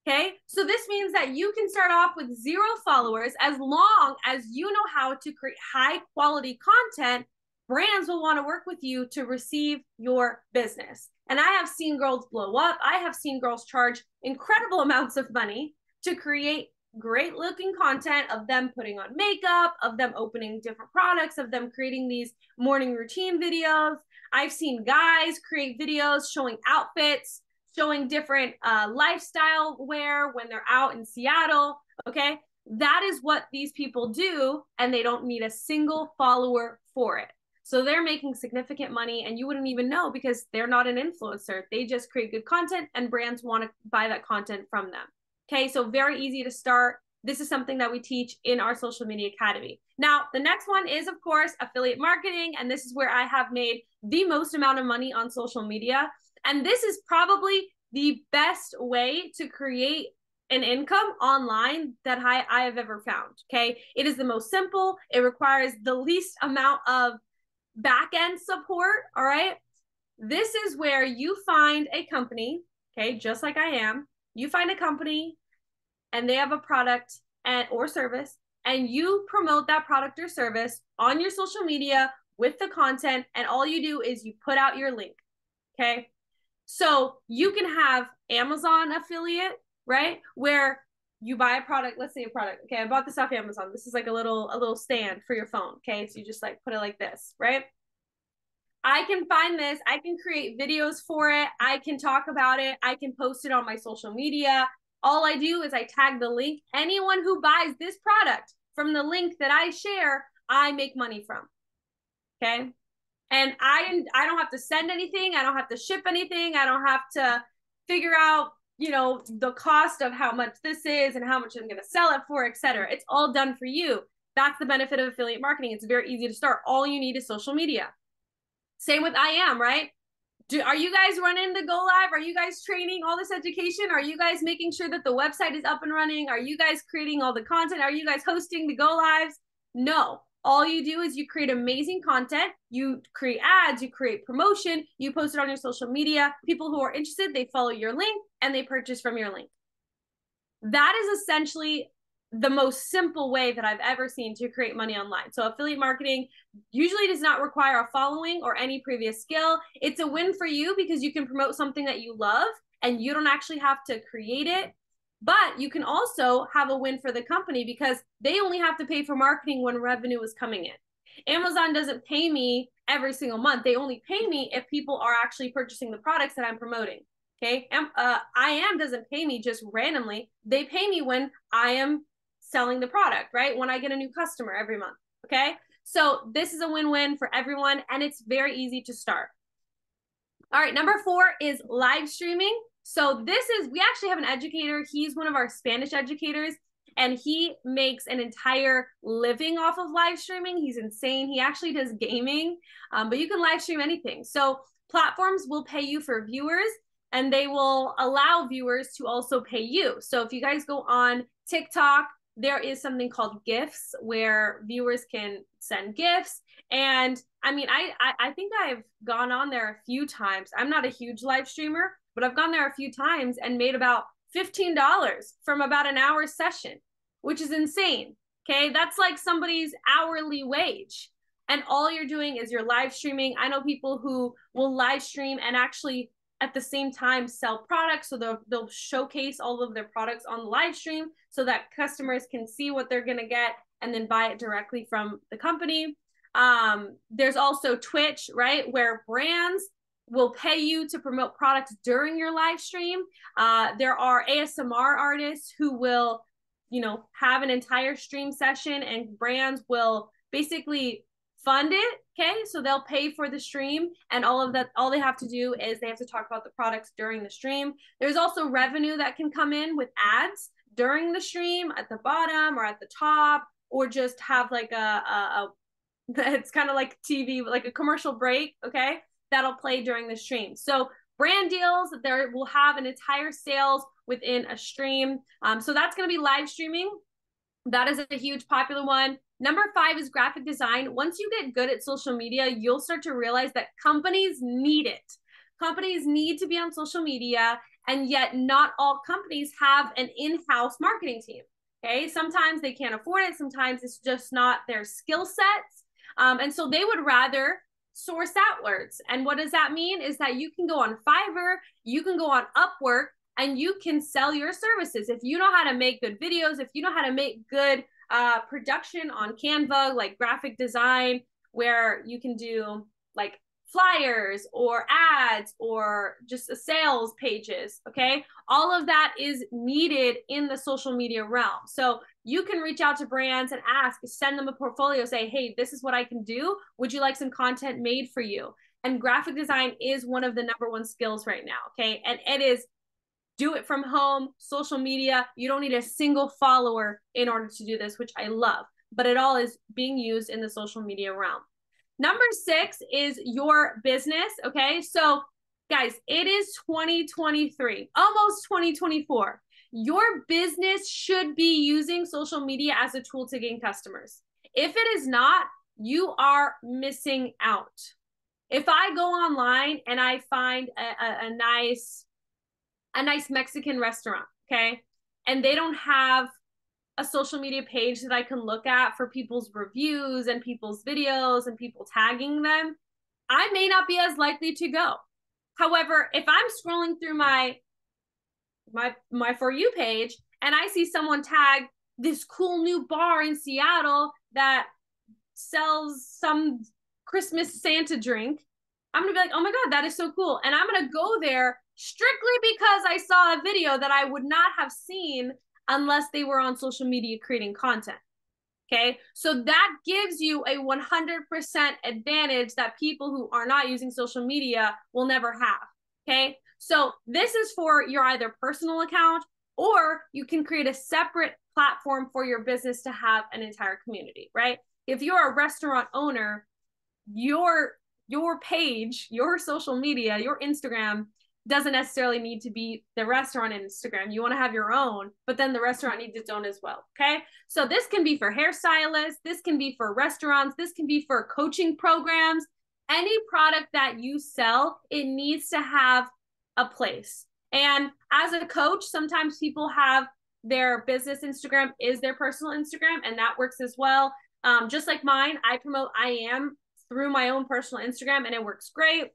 okay? So this means that you can start off with 0 followers. As long as you know how to create high quality content, brands will want to work with you to receive your business. And I have seen girls blow up. I have seen girls charge incredible amounts of money to create great looking content of them putting on makeup, of them opening different products, of them creating these morning routine videos. I've seen guys create videos showing outfits, showing different lifestyle wear when they're out in Seattle, okay? That is what these people do, and they don't need a single follower for it. So they're making significant money, and you wouldn't even know because they're not an influencer. They just create good content, and brands want to buy that content from them. Okay, so very easy to start. This is something that we teach in our social media academy. Now, the next one is, of course, affiliate marketing, and this is where I have made the most amount of money on social media. And this is probably the best way to create an income online that I have ever found, okay? It is the most simple. It requires the least amount of back-end support, all right? This is where you find a company, okay, just like I am. You find a company and they have a product or service, and you promote that product or service on your social media with the content, and all you do is you put out your link, okay? So you can have Amazon affiliate, right? Where you buy a product, let's say a product, okay, I bought this off Amazon. This is like a little stand for your phone, okay? So you just like put it like this, right? I can find this, I can create videos for it, I can talk about it, I can post it on my social media. All I do is I tag the link. Anyone who buys this product from the link that I share, I make money from, okay? And I don't have to send anything, I don't have to ship anything, I don't have to figure out, you know, the cost of how much this is and how much I'm gonna sell it for, etc. It's all done for you. That's the benefit of affiliate marketing. It's very easy to start. All you need is social media. Same with right? Are you guys running the go live? Are you guys training all this education? Are you guys making sure that the website is up and running? Are you guys creating all the content? Are you guys hosting the go lives? No. All you do is you create amazing content, you create ads, you create promotion, you post it on your social media. People who are interested, they follow your link and they purchase from your link. That is essentially the most simple way that I've ever seen to create money online. So affiliate marketing usually does not require a following or any previous skill. It's a win for you because you can promote something that you love and you don't actually have to create it. But you can also have a win for the company because they only have to pay for marketing when revenue is coming in. Amazon doesn't pay me every single month. They only pay me if people are actually purchasing the products that I'm promoting. Okay. Doesn't pay me just randomly. They pay me when I am selling the product, right? When I get a new customer every month. Okay. So this is a win-win for everyone, and it's very easy to start. All right. Number 4 is live streaming. So we actually have an educator. He's one of our Spanish educators, and he makes an entire living off of live streaming. He's insane. He actually does gaming, but you can live stream anything. So platforms will pay you for viewers, and they will allow viewers to also pay you. So if you guys go on TikTok, there is something called gifts where viewers can send gifts. And I mean, I think I've gone on there a few times. I'm not a huge live streamer, but I've gone there a few times and made about $15 from about an hour session, which is insane. Okay. That's like somebody's hourly wage. And all you're doing is you're live streaming. I know people who will live stream and actually at the same time sell products. So they'll showcase all of their products on the live stream so that customers can see what they're going to get and then buy it directly from the company. There's also Twitch, right? Where brands will pay you to promote products during your live stream. There are ASMR artists who will, have an entire stream session, and brands will basically fund it. Okay. So they'll pay for the stream, and all of that, all they have to do is they have to talk about the products during the stream. There's also revenue that can come in with ads during the stream at the bottom or at the top, or just have like it's kind of like TV, like a commercial break. Okay. That'll play during the stream. So brand deals, there will have an entire sales within a stream. So that's going to be live streaming. That is a huge popular one. Number 5 is graphic design. Once you get good at social media, you'll start to realize that companies need it. Companies need to be on social media, and yet not all companies have an in-house marketing team. Okay, sometimes they can't afford it. Sometimes it's just not their skill sets. And so they would rather source outwards. And what does that mean? Is that you can go on Fiverr, you can go on Upwork, and you can sell your services. If you know how to make good videos, if you know how to make good production on Canva, like graphic design, where you can do like flyers or ads or just sales pages, okay? All of that is needed in the social media realm. So you can reach out to brands and ask, send them a portfolio, say, hey, this is what I can do. Would you like some content made for you? And graphic design is one of the #1 skills right now, okay? And it is do it from home, social media. You don't need a single follower in order to do this, which I love, but it all is being used in the social media realm. #6 is your business, okay? So guys, it is 2023, almost 2024. Your business should be using social media as a tool to gain customers. If it is not, you are missing out. If I go online and I find a nice Mexican restaurant, okay, and they don't have a social media page that I can look at for people's reviews and people's videos and people tagging them, I may not be as likely to go. However, if I'm scrolling through my For You page and I see someone tag this cool new bar in Seattle that sells some Christmas Santa drink, I'm gonna be like, oh my God, that is so cool. And I'm gonna go there strictly because I saw a video that I would not have seen unless they were on social media creating content. Okay, so that gives you a 100% advantage that people who are not using social media will never have. Okay, so this is for your either personal account, or you can create a separate platform for your business to have an entire community, right? If you're a restaurant owner, your page, your social media, your Instagram doesn't necessarily need to be the restaurant Instagram. You want to have your own, but then the restaurant needs its own as well, okay? So this can be for hairstylists, this can be for restaurants, this can be for coaching programs. Any product that you sell, it needs to have a place. And as a coach, sometimes people have their business Instagram is their personal Instagram, and that works as well. Just like mine, I promote I am through my own personal Instagram, and it works great.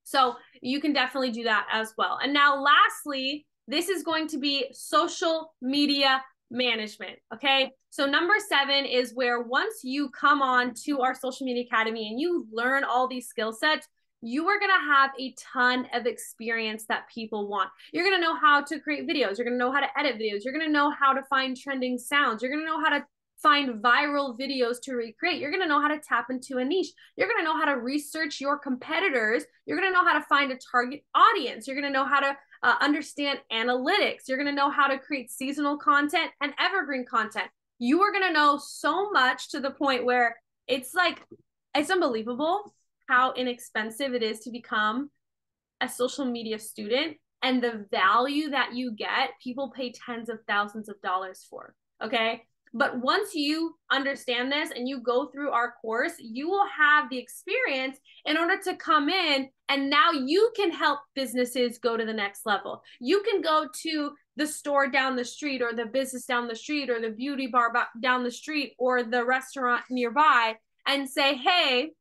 So you can definitely do that as well. And now lastly, this is going to be social media management, okay? So #7 is where once you come on to our Social Media Academy and you learn all these skill sets, you are gonna have a ton of experience that people want. You're gonna know how to create videos. You're gonna know how to edit videos. You're gonna know how to find trending sounds. You're gonna know how to find viral videos to recreate. You're going to know how to tap into a niche. You're going to know how to research your competitors. You're going to know how to find a target audience. You're going to know how to understand analytics. You're going to know how to create seasonal content and evergreen content. You are going to know so much to the point where it's like, it's unbelievable how inexpensive it is to become a social media student, and the value that you get, people pay tens of thousands of dollars for, okay? But once you understand this and you go through our course, you will have the experience in order to come in, and now you can help businesses go to the next level. You can go to the store down the street, or the business down the street, or the beauty bar down the street, or the restaurant nearby, and say, hey,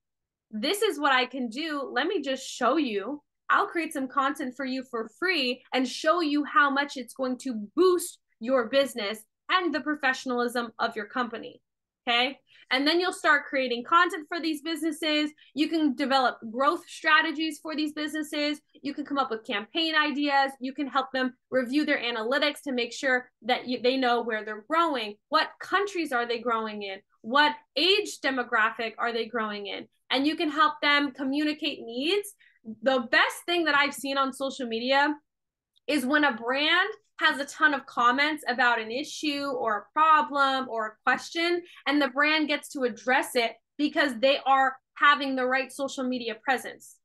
this is what I can do. Let me just show you. I'll create some content for you for free and show you how much it's going to boost your business and the professionalism of your company, okay? And then you'll start creating content for these businesses. You can develop growth strategies for these businesses. You can come up with campaign ideas. You can help them review their analytics to make sure that they know where they're growing. What countries are they growing in? What age demographic are they growing in? And you can help them communicate needs. The best thing that I've seen on social media is when a brand has a ton of comments about an issue or a problem or a question, and the brand gets to address it because they are having the right social media presence,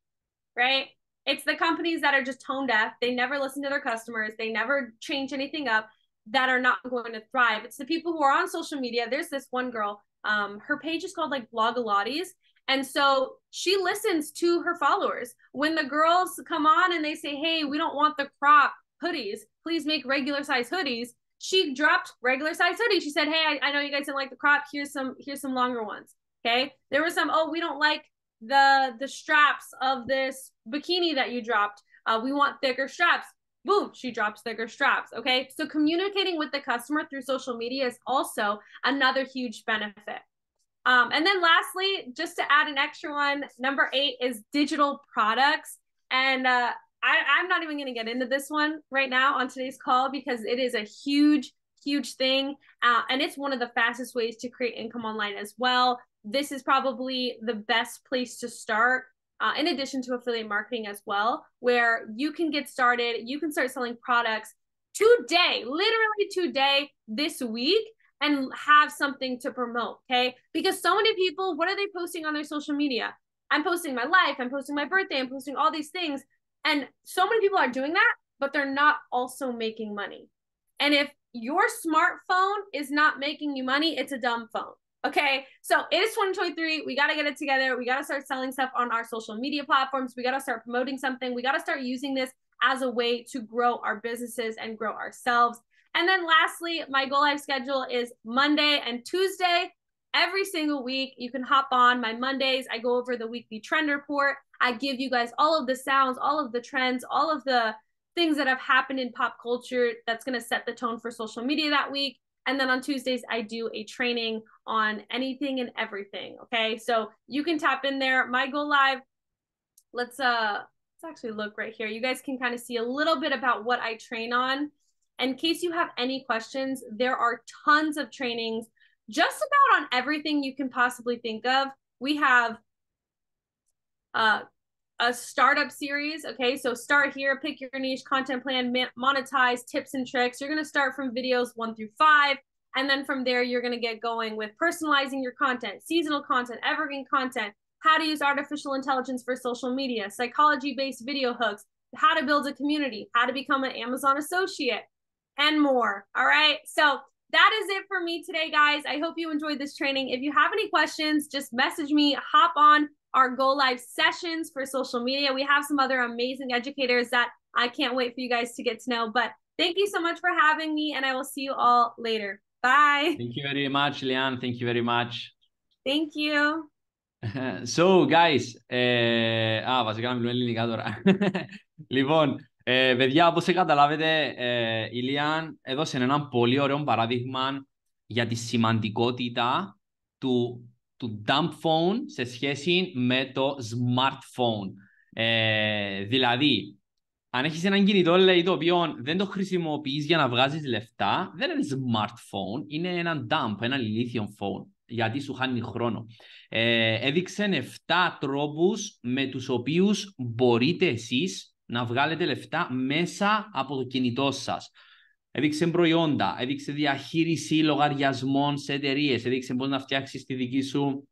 right? It's the companies that are just tone deaf. They never listen to their customers. They never change anything up, that are not going to thrive. It's the people who are on social media. There's this one girl, her page is called like Blogalotties. And so she listens to her followers. When the girls come on and they say, hey, we don't want the crop hoodies, please make regular size hoodies, she dropped regular size hoodies. She said, hey, I know you guys didn't like the crop, here's some longer ones. Okay, there was some, oh, we don't like the straps of this bikini that you dropped, we want thicker straps. boom, she drops thicker straps. Okay. So communicating with the customer through social media is also another huge benefit. And then lastly, just to add an extra one, number 8 is digital products. And I'm not even going to get into this one right now on today's call because it is a huge thing. And it's one of the fastest ways to create income online as well. This is probably the best place to start, in addition to affiliate marketing as well, where you can get started. You can start selling products today, literally today, this week, and have something to promote, okay? Because so many people, what are they posting on their social media? I'm posting my life, I'm posting my birthday, I'm posting all these things. And so many people are doing that, but they're not also making money. And if your smartphone is not making you money, it's a dumb phone, okay? So it is 2023, we gotta get it together. We gotta start selling stuff on our social media platforms. We gotta start promoting something. We gotta start using this as a way to grow our businesses and grow ourselves. And then lastly, my Go Live schedule is Monday and Tuesday every single week. You can hop on my Mondays. I go over the weekly trend report. I give you guys all of the sounds, all of the trends, all of the things that have happened in pop culture that's going to set the tone for social media that week. And then on Tuesdays, I do a training on anything and everything. Okay. So you can tap in there. My Go Live, let's actually look right here. You guys can kind of see a little bit about what I train on. In case you have any questions, there are tons of trainings just about on everything you can possibly think of. We have a startup series. Okay, so start here, pick your niche, content plan, monetize, tips and tricks. You're going to start from videos 1 through 5. And then from there, you're going to get going with personalizing your content, seasonal content, evergreen content, how to use artificial intelligence for social media, psychology-based video hooks, how to build a community, how to become an Amazon associate, and more. All right. So that is it for me today, guys. I hope you enjoyed this training. If you have any questions, just message me, hop on our Go Live sessions for social media. We have some other amazing educators that I can't wait for you guys to get to know. But thank you so much for having me, and I will see you all later. Bye. Thank you very much, Lian. Thank you very much. Thank you. So, guys, βασικά να μιλούμε ελληνικά τώρα. Λοιπόν, παιδιά, όπως καταλάβετε, η Λίαν έδωσε ένα πολύ ωραίο παράδειγμα για τη σημαντικότητα του dumb phone σε σχέση με το smartphone. Δηλαδή, αν έχεις έναν κινητό, λέει, το οποίο δεν το χρησιμοποιείς για να βγάζεις λεφτά, δεν είναι smartphone, είναι ένα dumb, ένα lithium phone, γιατί σου χάνει χρόνο. Έδειξε 7 τρόπους με τους οποίους μπορείτε εσείς να βγάλετε λεφτά μέσα από το κινητό σας. Έδειξε προϊόντα, έδειξε διαχείριση λογαριασμών σε εταιρείες, έδειξε πώς να φτιάξεις τη δική σου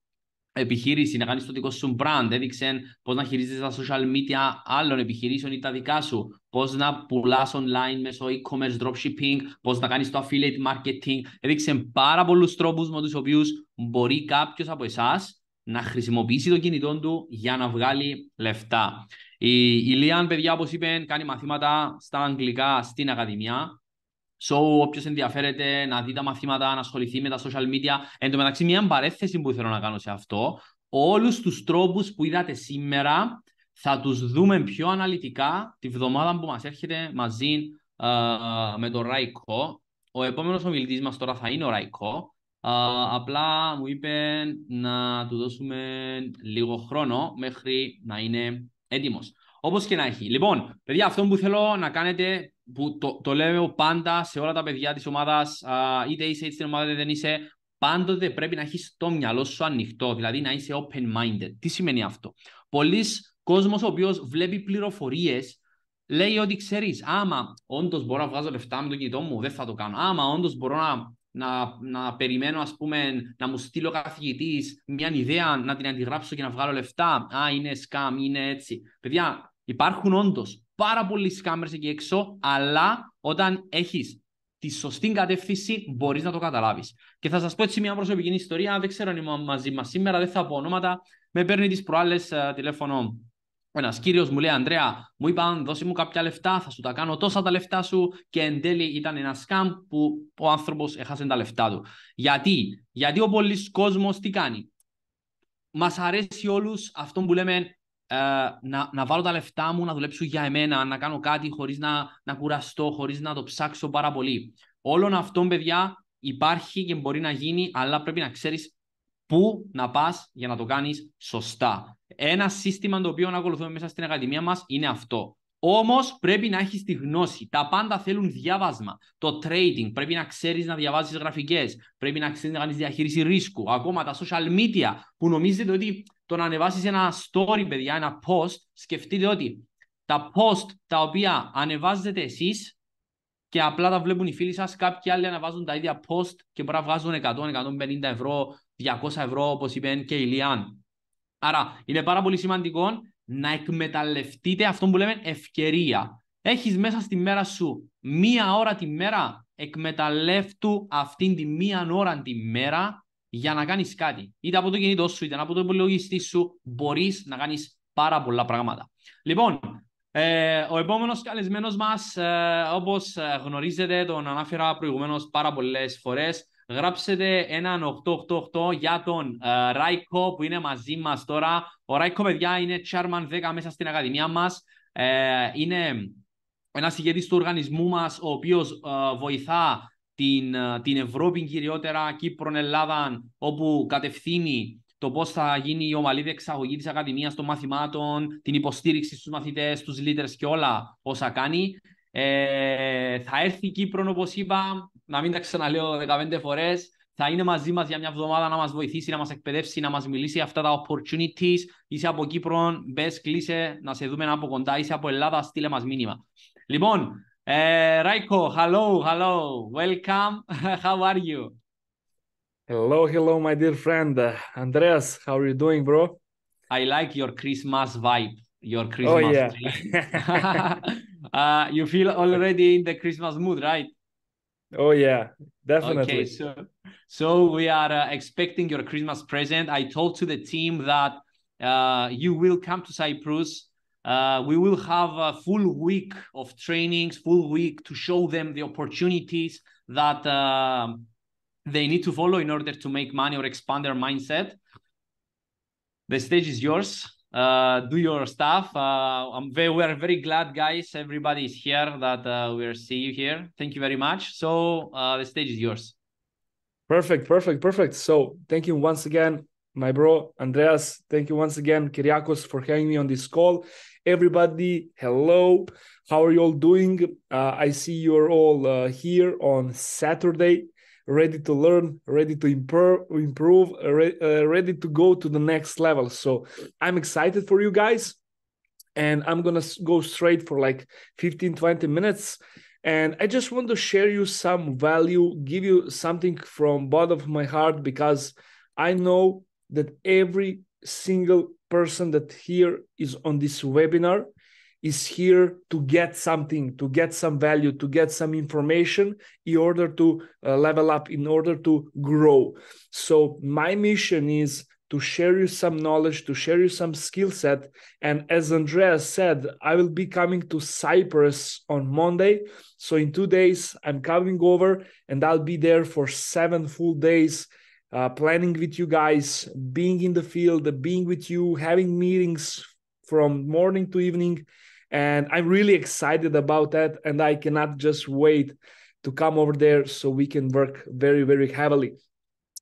επιχείρηση, να κάνεις το δικό σου brand, έδειξε πώς να χειρίζεσαι τα social media άλλων επιχειρήσεων ή τα δικά σου, πώς να πουλάς online μέσω e-commerce, dropshipping, πώς να κάνεις το affiliate marketing. Έδειξε πάρα πολλούς τρόπους με τους οποίους μπορεί κάποιος από εσάς να χρησιμοποιήσει το κινητό του για να βγάλει λεφτά. Η Λίαν, παιδιά, όπως είπε, κάνει μαθήματα στα αγγλικά στην Ακαδημία. So, όποιος ενδιαφέρεται να δει τα μαθήματα, να ασχοληθεί με τα social media. Εν τω μεταξύ, μια παρέθεση που θέλω να κάνω σε αυτό, όλους τους τρόπους που είδατε σήμερα θα τους δούμε πιο αναλυτικά τη βδομάδα που μας έρχεται μαζί με τον Ραϊκό. Ο επόμενος ομιλητής μας τώρα θα είναι ο Ραϊκό. Απλά μου είπε να του δώσουμε λίγο χρόνο μέχρι να είναι έτοιμος. Όπως και να έχει. Λοιπόν, παιδιά, αυτό που θέλω να κάνετε, που το λέω πάντα σε όλα τα παιδιά της ομάδας, είτε είσαι είτε στην ομάδα είτε δεν είσαι, πάντοτε πρέπει να έχεις το μυαλό σου ανοιχτό, δηλαδή να είσαι open-minded. Τι σημαίνει αυτό? Πολλοί κόσμος ο οποίος βλέπει πληροφορίες λέει ότι ξέρεις, άμα όντως μπορώ να βγάζω λεφτά με το κινητό μου, δεν θα το κάνω. Άμα όντως μπορώ να περιμένω, ας πούμε, να μου στείλει ο καθηγητής μια ιδέα, να την αντιγράψω και να βγάλω λεφτά. Είναι scam, είναι έτσι. Παιδιά, υπάρχουν όντως πάρα πολλοί scammers εκεί έξω, αλλά όταν έχεις τη σωστή κατεύθυνση μπορείς να το καταλάβεις. Και θα σας πω έτσι μια προσωπική ιστορία, δεν ξέρω αν είμαι μαζί μας σήμερα, δεν θα πω ονόματα. Με παίρνει τις προάλλες τηλέφωνο ένας κύριος, μου λέει, Ανδρέα, μου είπαν δώσε μου κάποια λεφτά, θα σου τα κάνω τόσα τα λεφτά σου, και εν τέλει ήταν ένα scam που ο άνθρωπος έχασε τα λεφτά του. Γιατί ο πολλής κόσμος τι κάνει? Μας αρέσει όλους αυτό που λέμε να βάλω τα λεφτά μου να δουλέψουν για εμένα, να κάνω κάτι χωρίς να κουραστώ, χωρίς να το ψάξω πάρα πολύ. Όλων αυτών, παιδιά, υπάρχει και μπορεί να γίνει, αλλά πρέπει να ξέρεις πού να πας για να το κάνεις σωστά. Ένα σύστημα το οποίο ακολουθούμε μέσα στην Ακαδημία μας είναι αυτό. Όμως πρέπει να έχεις τη γνώση. Τα πάντα θέλουν διάβασμα. Το trading πρέπει να ξέρεις να διαβάζεις γραφικές. Πρέπει να ξέρεις να κάνεις διαχείριση ρίσκου. Ακόμα τα social media που νομίζετε ότι το να ανεβάσεις ένα story, παιδιά, ένα post, σκεφτείτε ότι τα post τα οποία ανεβάζετε εσείς και απλά τα βλέπουν οι φίλοι σας, κάποιοι άλλοι ανεβάζουν τα ίδια post και μπορεί να βγάζουν 100-150 ευρώ, 200 ευρώ, όπως είπε και η Λιάν. Άρα είναι πάρα πολύ σημαντικό να εκμεταλλευτείτε αυτό που λέμε ευκαιρία. Έχεις μέσα στη μέρα σου 1 ώρα τη μέρα, εκμεταλλεύτου αυτήν τη 1 ώρα τη μέρα για να κάνεις κάτι. Είτε από το κινητό σου, είτε από το υπολογιστή σου, μπορείς να κάνεις πάρα πολλά πράγματα. Λοιπόν, ο επόμενος καλεσμένος μας, όπως γνωρίζετε, τον ανάφερα προηγουμένως πάρα πολλές φορές. Γράψετε έναν 888 για τον Ράικο που είναι μαζί μας τώρα. Ο Ράικο, παιδιά, είναι chairman 10 μέσα στην Ακαδημία μας. Είναι ένας ηγέτης του οργανισμού μας, ο οποίος βοηθά την Ευρώπη, κυριότερα Κύπρον, Ελλάδα, όπου κατευθύνει το πώς θα γίνει η ομαλή διεξαγωγή της Ακαδημίας των Μαθημάτων, την υποστήριξη στους μαθητές, τους leaders και όλα όσα κάνει. Θα έρθει η Κύπρο, όπως είπα, να μην τα ξαναλέω 15 φορές. Θα είναι μαζί μας για μια εβδομάδα να μας βοηθήσει, να μας εκπαιδεύσει, να μας μιλήσει για αυτά τα opportunities. Είσαι από Κύπρο, μπες, κλείσε, να σε δούμε από κοντά. Είσαι από Ελλάδα, στείλε μας μήνυμα. Λοιπόν, Ράικο, hello, welcome. How are you? Hello, my dear friend. Andreas, how are you doing, bro? I like your Christmas vibe, your Christmas tree. You feel already in the Christmas mood, right? Oh, yeah, definitely. Okay, so we are expecting your Christmas present. I told to the team that you will come to Cyprus. We will have a full week of trainings, full week to show them the opportunities that they need to follow in order to make money or expand their mindset. The stage is yours. Do your stuff. We are very glad, guys. Everybody is here that we see you here. Thank you very much. So the stage is yours. Perfect. So thank you once again, my bro, Andreas. Thank you once again, Kyriakos, for having me on this call. Everybody, hello. How are you all doing? I see you're all here on Saturday, ready to learn, ready to improve, ready to go to the next level. So I'm excited for you guys, and I'm gonna go straight for like 15-20 minutes, and I just want to share you some value, give you something from bottom of my heart, because I know that every single person that here is on this webinar is here to get something, to get some value, to get some information in order to level up, in order to grow. So my mission is to share you some knowledge, to share you some skill set. And as Andreas said, I will be coming to Cyprus on Monday. So in 2 days, I'm coming over and I'll be there for 7 full days, planning with you guys, being in the field, being with you, having meetings from morning to evening. And I'm really excited about that. And I cannot just wait to come over there so we can work very, very heavily.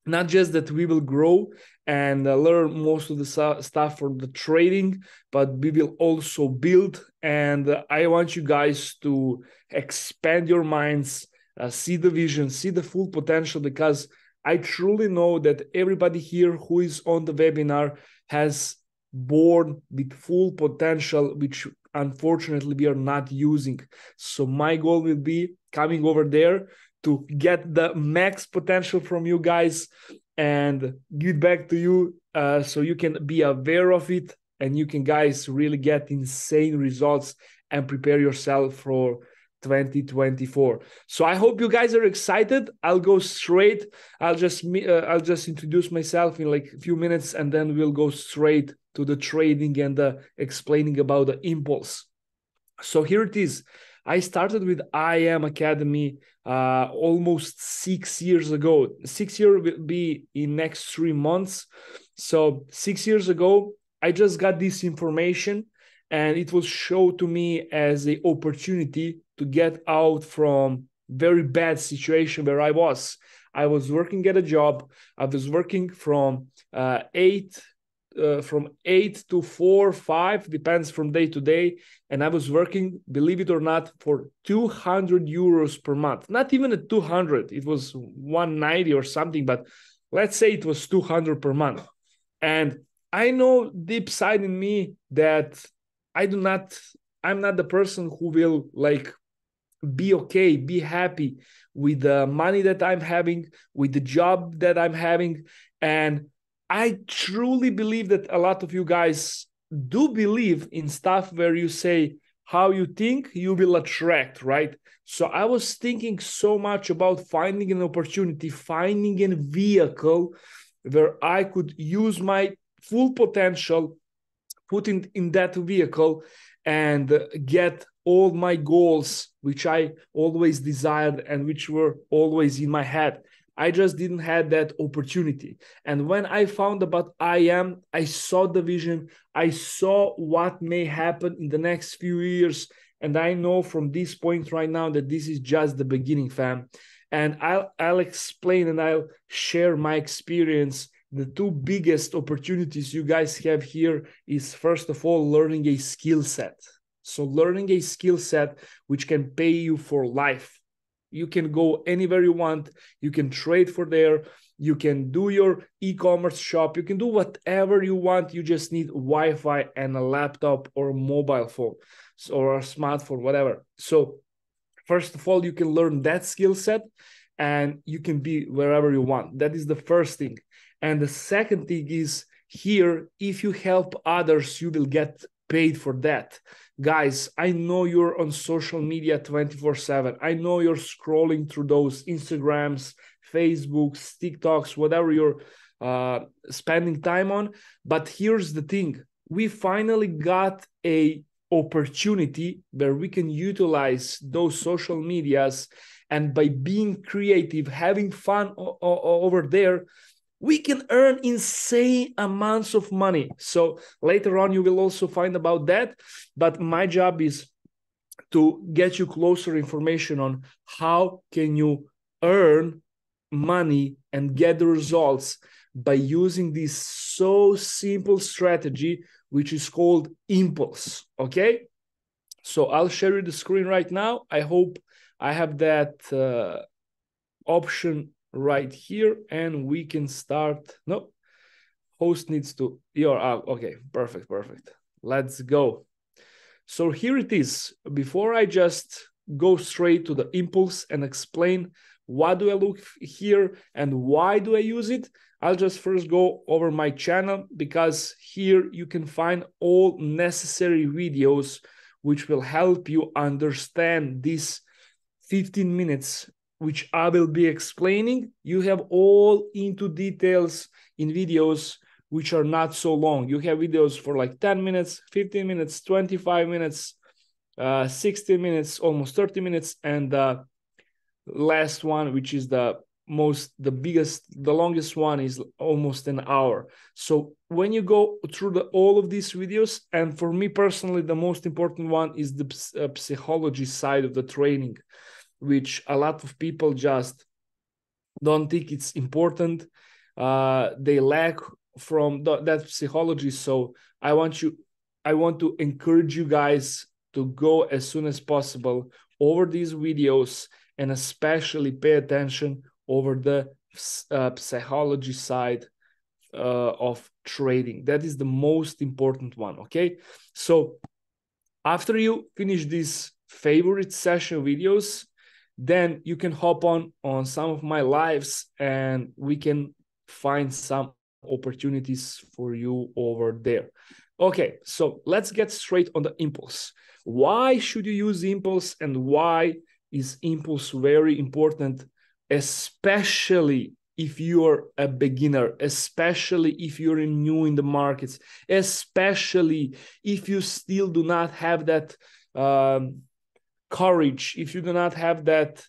Not just that we will grow and learn most of the stuff for the trading, but we will also build. And I want you guys to expand your minds, see the vision, see the full potential, because I truly know that everybody here who is on the webinar has born with full potential, which unfortunately we are not using. So my goal will be coming over there to get the max potential from you guys and give back to you, so you can be aware of it and you can guys really get insane results and prepare yourself for 2024. So I hope you guys are excited. I'll go straight. I'll just introduce myself in like a few minutes, and then we'll go straight to the trading and the explaining about the impulse. So here it is. I started with IM Academy almost 6 years ago. 6 years will be in next 3 months. So 6 years ago, I just got this information, and it was shown to me as an opportunity to get out from very bad situation where I was. I was working at a job. I was working from 8 to 4, 5, depends from day to day. And I was working, believe it or not, for 200 euros per month. Not even at 200. It was 190 or something, but let's say it was 200 per month. And I know deep side in me that I'm not the person who will like be okay, be happy with the money that I'm having, with the job that I'm having. And I truly believe that a lot of you guys do believe in stuff where you say, how you think, you will attract, right? So I was thinking so much about finding an opportunity, finding a vehicle where I could use my full potential, put in that vehicle, and get all my goals, which I always desired and which were always in my head. I just didn't have that opportunity. And when I found about I saw the vision. I saw what may happen in the next few years. And I know from this point right now that this is just the beginning, fam. And I'll explain and I'll share my experience. The two biggest opportunities you guys have here is, first of all, learning a skill set. So learning a skill set which can pay you for life. You can go anywhere you want. You can trade for there. You can do your e-commerce shop. You can do whatever you want. You just need Wi-Fi and a laptop or a mobile phone or a smartphone, whatever. So first of all, you can learn that skill set and you can be wherever you want. That is the first thing. And the second thing is, here, if you help others, you will get paid for that. Guys, I know you're on social media 24/7. I know you're scrolling through those Instagrams, Facebooks, TikToks, whatever you're spending time on. But here's the thing. We finally got a opportunity where we can utilize those social medias, and by being creative, having fun over there, we can earn insane amounts of money. So later on, you will also find about that. But my job is to get you closer information on how can you earn money and get the results by using this so simple strategy, which is called impulse. Okay. So I'll share you the screen right now. I hope I have that option right here, and we can start. No, host needs to, you're out. Okay, perfect. Let's go. So here it is. Before I just go straight to the impulse and explain what do I look here and why do I use it, I'll just first go over my channel, because here you can find all necessary videos which will help you understand this 15 minutes which I will be explaining. You have all into details in videos which are not so long. You have videos for like 10 minutes, 15 minutes, 25 minutes, 60 minutes, almost 30 minutes. And the last one, which is the longest one, is almost an hour. So when you go through all of these videos, and for me personally, the most important one is the psychology side of the training, which a lot of people just don't think it's important. They lack from that psychology. So I want to encourage you guys to go as soon as possible over these videos, and especially pay attention over the psychology side of trading. That is the most important one. Okay. So after you finish these favorite session videos, then you can hop on some of my lives and we can find some opportunities for you over there. Okay, so let's get straight on the impulse. Why should you use impulse, and why is impulse very important, especially if you're a beginner, especially if you're new in the markets, especially if you still do not have that courage, if you do not have that,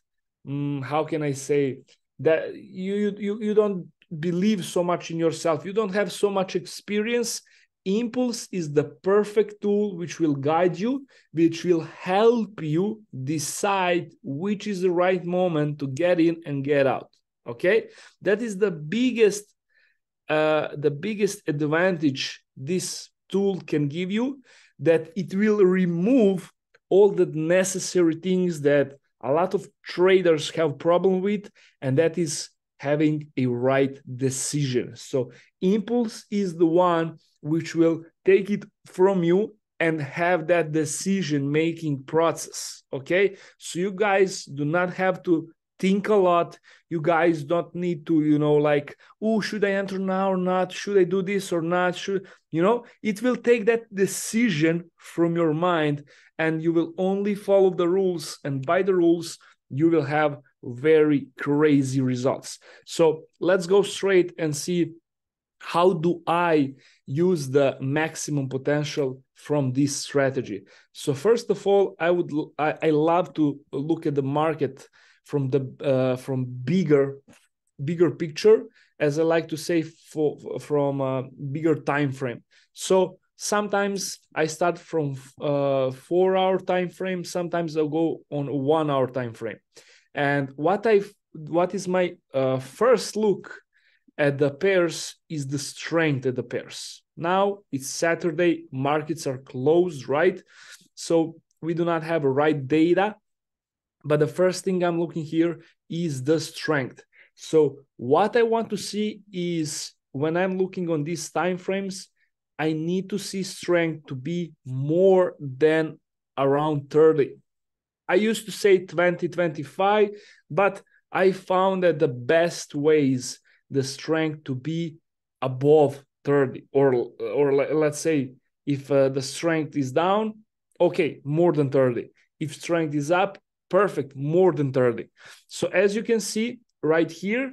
how can I say, that you don't believe so much in yourself, you don't have so much experience, impulse is the perfect tool which will guide you, which will help you decide which is the right moment to get in and get out. Okay, that is the biggest advantage this tool can give you, that it will remove all the necessary things that a lot of traders have problem with, and that is having a right decision. So impulse is the one which will take it from you and have that decision-making process, okay? So you guys do not have to think a lot. You guys don't need to, you know, like, oh, should I enter now or not? Should I do this or not? Should, you know, it will take that decision from your mind, and you will only follow the rules, and by the rules, you will have very crazy results. So let's go straight and see, how do I use the maximum potential from this strategy? So first of all, I love to look at the market from bigger picture, as I like to say, from a bigger time frame. So sometimes I start from 4-hour time frame. Sometimes I'll go on a 1-hour time frame. And what is my first look at the pairs is the strength of the pairs. Now it's Saturday, markets are closed, right? So we do not have a right data, but the first thing I'm looking here is the strength. So what I want to see is, when I'm looking on these time frames, I need to see strength to be more than around 30. I used to say 20, 25, but I found that the best ways the strength to be above 30, or let's say if the strength is down, okay, more than 30. If strength is up, perfect, more than 30. So as you can see right here,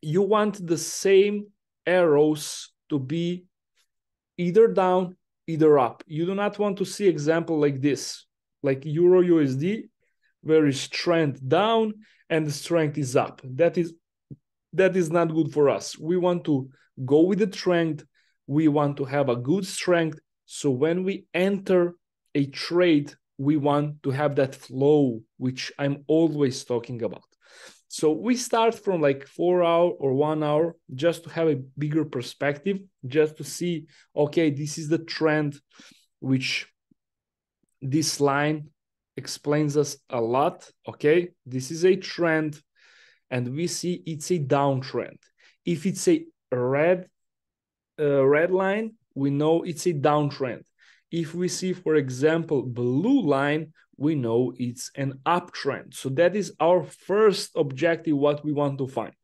you want the same arrows to be either down, either up. You do not want to see example like this, like Euro USD, where is strength down and the strength is up. That is not good for us. We want to go with the trend. We want to have a good strength. So when we enter a trade, we want to have that flow, which I'm always talking about. So we start from like 4-hour or 1 hour, just to have a bigger perspective, just to see, okay, this is the trend, which this line explains us a lot. Okay, this is a trend, and we see it's a downtrend. If it's a red line, we know it's a downtrend. If we see, for example, blue line, we know it's an uptrend. So that is our first objective, what we want to find.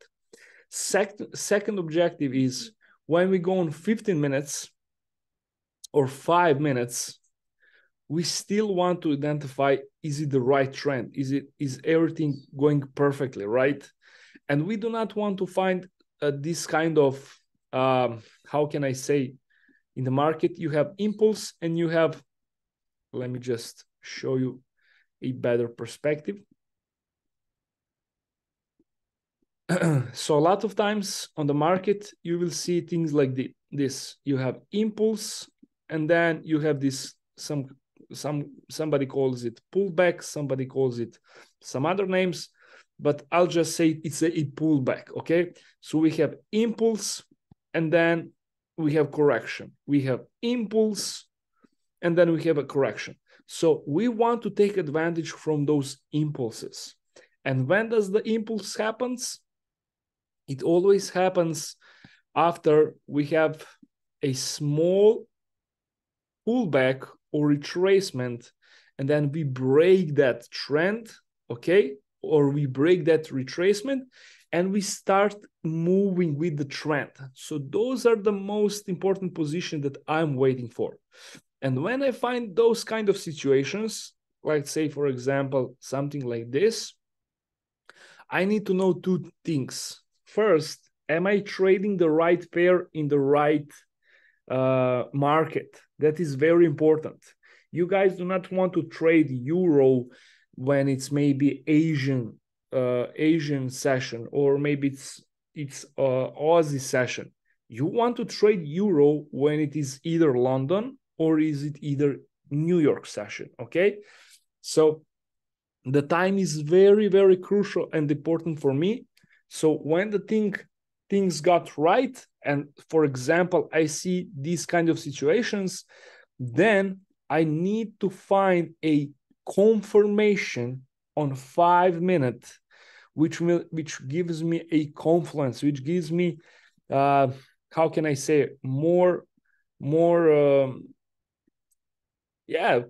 Second objective is, when we go on 15 minutes or 5 minutes, we still want to identify, is it the right trend? Is everything going perfectly, right? And we do not want to find this kind of, how can I say, in the market, you have impulse and you have, let me just show you a better perspective. So a lot of times on the market, you will see things like this. You have impulse, and then you have this, somebody calls it pullback, somebody calls it some other names, but I'll just say it's a pullback, okay? So we have impulse, and then we have correction. We have impulse, and then we have a correction. So we want to take advantage from those impulses. And when does the impulse happens? It always happens after we have a small pullback or retracement, and then we break that trend, okay? Or we break that retracement, and we start moving with the trend. So those are the most important positions that I'm waiting for. And when I find those kind of situations, like say, for example, something like this, I need to know two things. First, am I trading the right pair in the right market? That is very important. You guys do not want to trade Euro when it's maybe Asian session, or maybe it's Aussie session. You want to trade euro when it is either London or is it either New York session, okay? So the time is very, very crucial and important for me. So when the things got right, and for example, I see these kind of situations, then I need to find a confirmation on 5 minutes, which gives me a confluence, which gives me, how can I say it?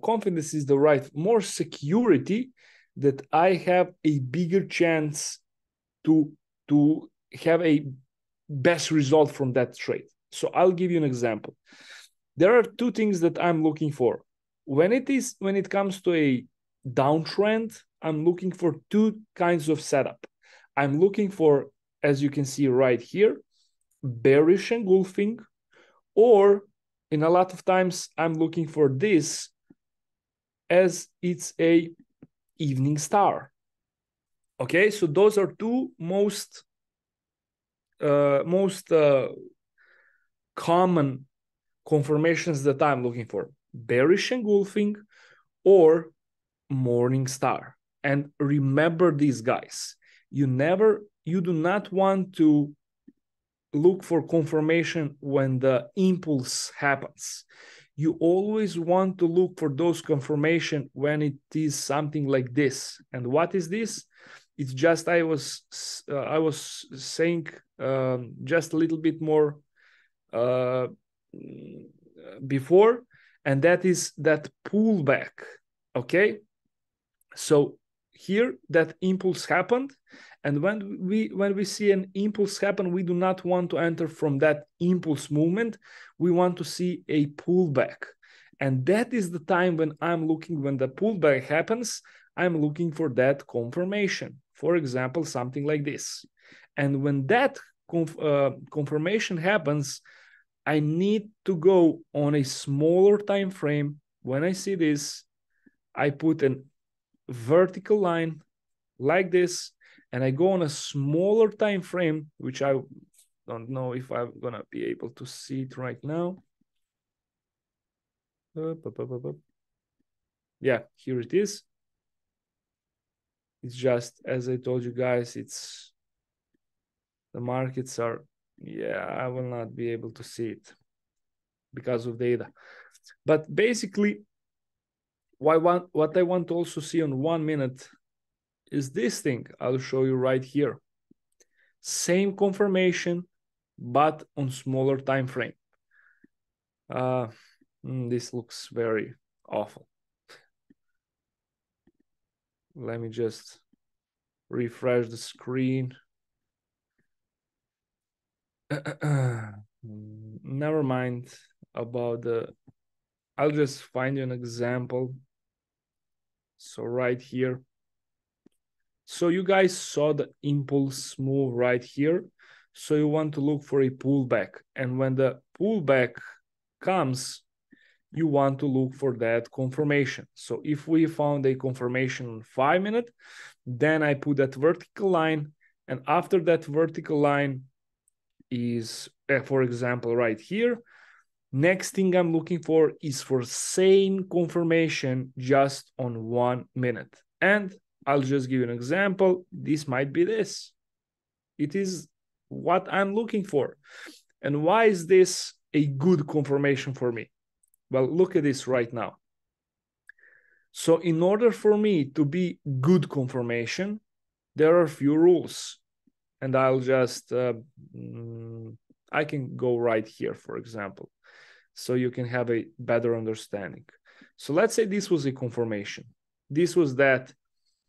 Confidence is the right, more security that I have a bigger chance to have a best result from that trade. So I'll give you an example. There are two things that I'm looking for. When it comes to a downtrend, I'm looking for two kinds of setup. I'm looking for, as you can see right here, bearish engulfing, or in a lot of times I'm looking for this as it's a evening star. Okay, so those are two most common confirmations that I'm looking for: bearish engulfing or morning star. And remember these, guys, you do not want to look for confirmation when the impulse happens. You always want to look for those confirmation when it is something like this. And what is this? It's just, I was saying just a little bit more before, and that is that pullback. Okay, so here that impulse happened, and when we see an impulse happen, we do not want to enter from that impulse movement. We want to see a pullback, and that is the time when I'm looking. When the pullback happens, I'm looking for that confirmation. For example, something like this. And when that confirmation happens, I need to go on a smaller time frame. When I see this, I put a vertical line like this, and I go on a smaller time frame, which I don't know if I'm gonna be able to see it right now. Yeah, here it is. It's just, as I told you guys, it's the markets are, yeah, I will not be able to see it because of data. But basically, what I want to also see on 1 minute is this thing. I'll show you right here. Same confirmation, but on smaller time frame. This looks very awful. Let me just refresh the screen. Never mind about the, I'll just find you an example. So right here. So you guys saw the impulse move right here. So you want to look for a pullback. And when the pullback comes, you want to look for that confirmation. So if we found a confirmation on 5 minutes, then I put that vertical line. And after that vertical line is, for example, right here. Next thing I'm looking for is for same confirmation just on 1 minute. And I'll just give you an example. This might be this. It is what I'm looking for. And why is this a good confirmation for me? Well, look at this right now. So in order for me to be good confirmation, there are a few rules. And I'll just, I can go right here, for example, so you can have a better understanding. So let's say this was a confirmation. This was that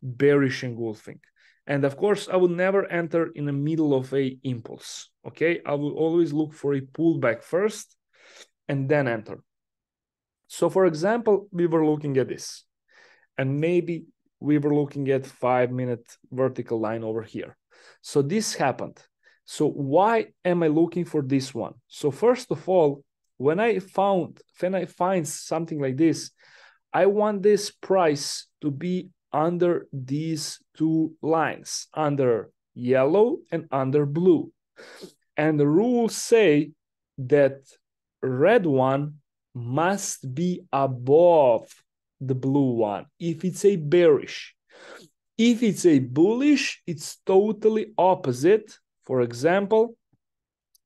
bearish engulfing. And of course, I would never enter in the middle of a impulse. Okay, I will always look for a pullback first and then enter. So for example, we were looking at this, and maybe we were looking at 5 minute vertical line over here. So this happened. So why am I looking for this one? So first of all, when I find something like this, I want this price to be under these two lines, under yellow and under blue. And the rules say that red one must be above the blue one if it's a bearish. If it's a bullish, it's totally opposite. For example,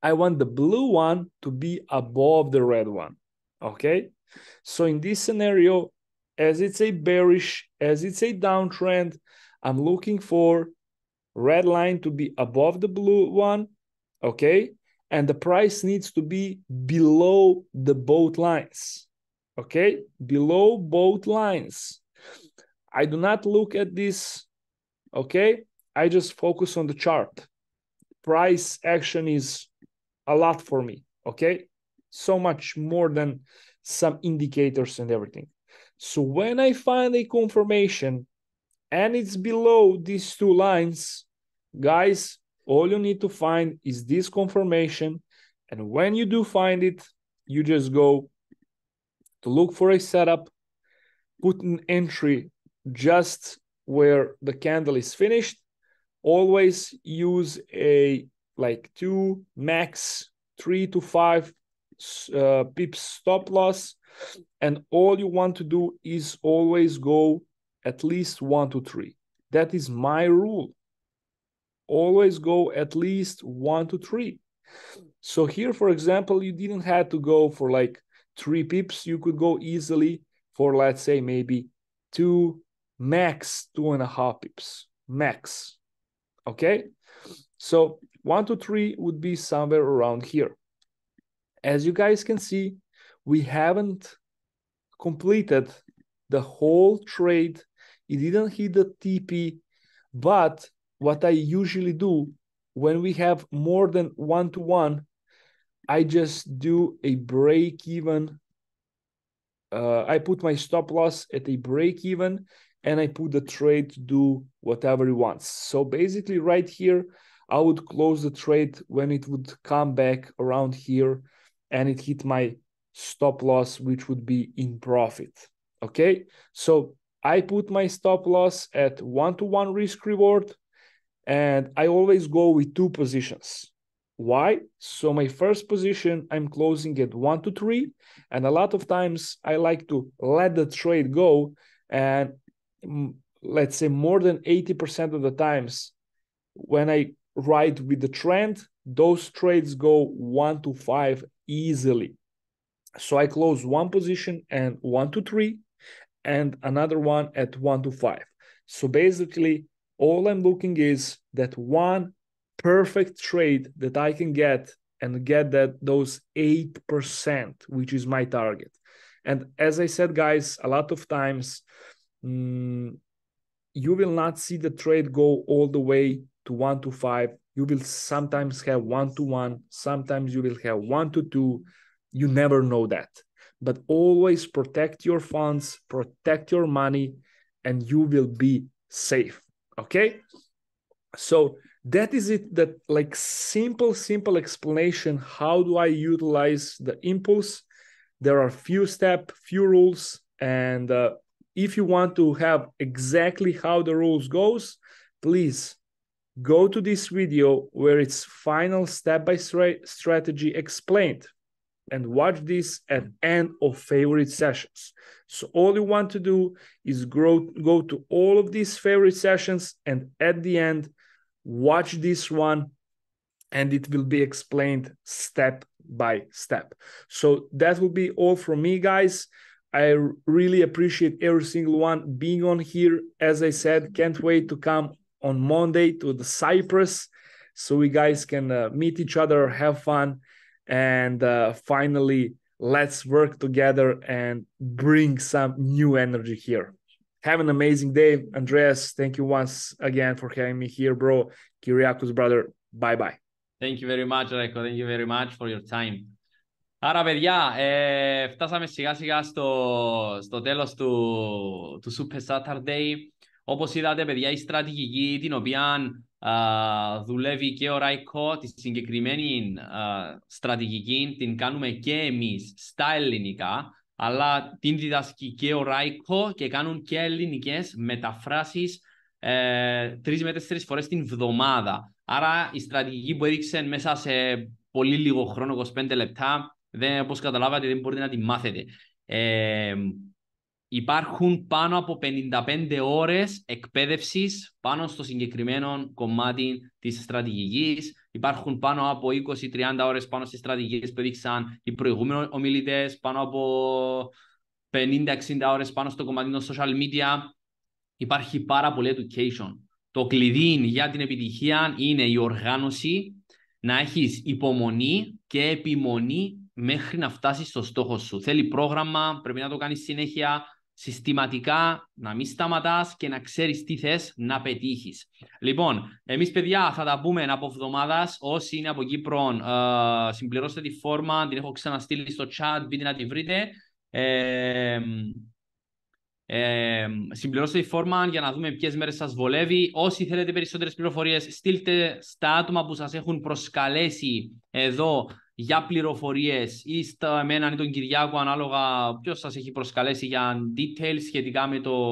I want the blue one to be above the red one, okay? So in this scenario, as it's a bearish, as it's a downtrend, I'm looking for red line to be above the blue one, okay? And the price needs to be below the both lines, okay? Below both lines. I do not look at this, okay? I just focus on the chart. Price action is a lot for me, okay? So much more than some indicators and everything. So when I find a confirmation and it's below these two lines, guys, all you need to find is this confirmation. And when you do find it, you just go to look for a setup, put an entry just where the candle is finished. Always use a like 2, max 3 to 5 pips stop loss. And all you want to do is always go at least 1 to 3. That is my rule. Always go at least 1 to 3. So here, for example, you didn't have to go for like 3 pips. You could go easily for, let's say, maybe 2, max 2.5 pips, max. Okay? So 1 to 3 would be somewhere around here. As you guys can see, we haven't completed the whole trade. It didn't hit the TP, but what I usually do when we have more than 1-to-1, I just do a break even. I put my stop loss at a break even, and I put the trade to do whatever it wants. So basically right here, I would close the trade when it would come back around here and it hit my stop loss, which would be in profit. Okay, so I put my stop loss at 1-to-1 risk reward, and I always go with 2 positions. Why? So my first position, I'm closing at 1 to 3, and a lot of times I like to let the trade go, and let's say more than 80% of the times when I ride with the trend, those trades go 1 to 5 easily. So I close 1 position and 1 to 3, and another one at 1 to 5. So basically, all I'm looking is that one perfect trade that I can get and get those 8%, which is my target. And as I said, guys, a lot of times you will not see the trade go all the way to 1 to 5. You will sometimes have 1 to 1. Sometimes you will have 1 to 2. You never know that. But always protect your funds, protect your money, and you will be safe. Okay? So that is it. That like simple explanation. How do I utilize the impulse? There are few steps, few rules, and if you want to have exactly how the rules goes, please go to this video where it's final step-by-step strategy explained, and watch this at end of favorite sessions. So all you want to do is go to all of these favorite sessions, and at the end, watch this one, and it will be explained step by step. So that will be all from me, guys. I really appreciate every single one being on here. As I said, can't wait to come on Monday to the Cyprus so we guys can meet each other, have fun, and finally, let's work together and bring some new energy here. Have an amazing day. Andreas, thank you once again for having me here, bro. Kyriakos, brother, bye-bye. Thank you very much, Reko. Thank you very much for your time. Άρα, παιδιά, φτάσαμε σιγά-σιγά στο τέλος του Super Saturday. Όπως είδατε, παιδιά, η στρατηγική την οποία δουλεύει και ο Ράικο, τη συγκεκριμένη στρατηγική την κάνουμε και εμείς στα ελληνικά, αλλά την διδασκεί και ο Ράικο και κάνουν και ελληνικές μεταφράσεις 3 με 4 φορές την εβδομάδα. Άρα η στρατηγική που έδειξε μέσα σε πολύ λίγο χρόνο, 25 λεπτά. Όπως καταλάβατε, δεν μπορείτε να τη μάθετε. Υπάρχουν πάνω από 55 ώρες εκπαίδευσης πάνω στο συγκεκριμένο κομμάτι της στρατηγικής. Υπάρχουν πάνω από 20-30 ώρες πάνω στις στρατηγικές που έδειξαν οι προηγούμενοι ομιλητές, πάνω από 50-60 ώρες πάνω στο κομμάτι των social media. Υπάρχει πάρα πολύ education. Το κλειδί για την επιτυχία είναι η οργάνωση, να έχεις υπομονή και επιμονή μέχρι να φτάσεις στο στόχο σου. Θέλει πρόγραμμα, πρέπει να το κάνεις συνέχεια, συστηματικά, να μην σταματάς και να ξέρεις τι θες να πετύχεις. Λοιπόν, εμείς παιδιά θα τα πούμε από εβδομάδας. Όσοι είναι από Κύπρο, συμπληρώστε τη φόρμα, την έχω ξαναστείλει στο chat, μπείτε να τη βρείτε. Συμπληρώστε τη φόρμα για να δούμε ποιες μέρες σας βολεύει. Όσοι θέλετε περισσότερες πληροφορίες, στείλτε στα άτομα που σας έχουν προσκαλέσει εδώ για πληροφορίες ή στα εμένα ή τον Κυριάκο, ανάλογα ποιος σας έχει προσκαλέσει για details σχετικά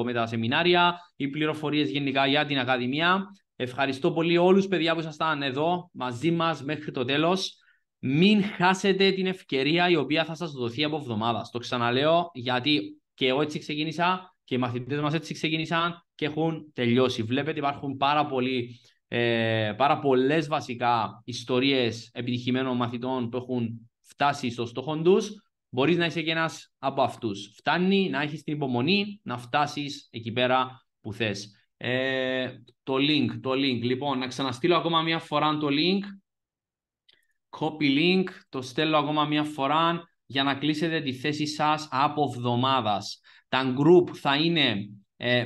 με τα σεμινάρια ή πληροφορίες γενικά για την Ακαδημία. Ευχαριστώ πολύ όλους παιδιά που ήσασταν εδώ μαζί μας μέχρι το τέλος. Μην χάσετε την ευκαιρία η οποία θα σας δοθεί από εβδομάδα. Το ξαναλέω γιατί και εγώ έτσι ξεκίνησα και οι μαθητές μας έτσι ξεκίνησαν και έχουν τελειώσει. Βλέπετε υπάρχουν πάρα πολλές βασικά ιστορίες επιτυχημένων μαθητών που έχουν φτάσει στο στόχο τους. Μπορείς να είσαι και ένας από αυτούς. Φτάνει να έχεις την υπομονή να φτάσεις εκεί πέρα που θες. Το link. Λοιπόν, να ξαναστείλω ακόμα μια φορά το link. Copy link. Το στέλνω ακόμα μια φορά για να κλείσετε τη θέση σας από εβδομάδας. Τα group θα είναι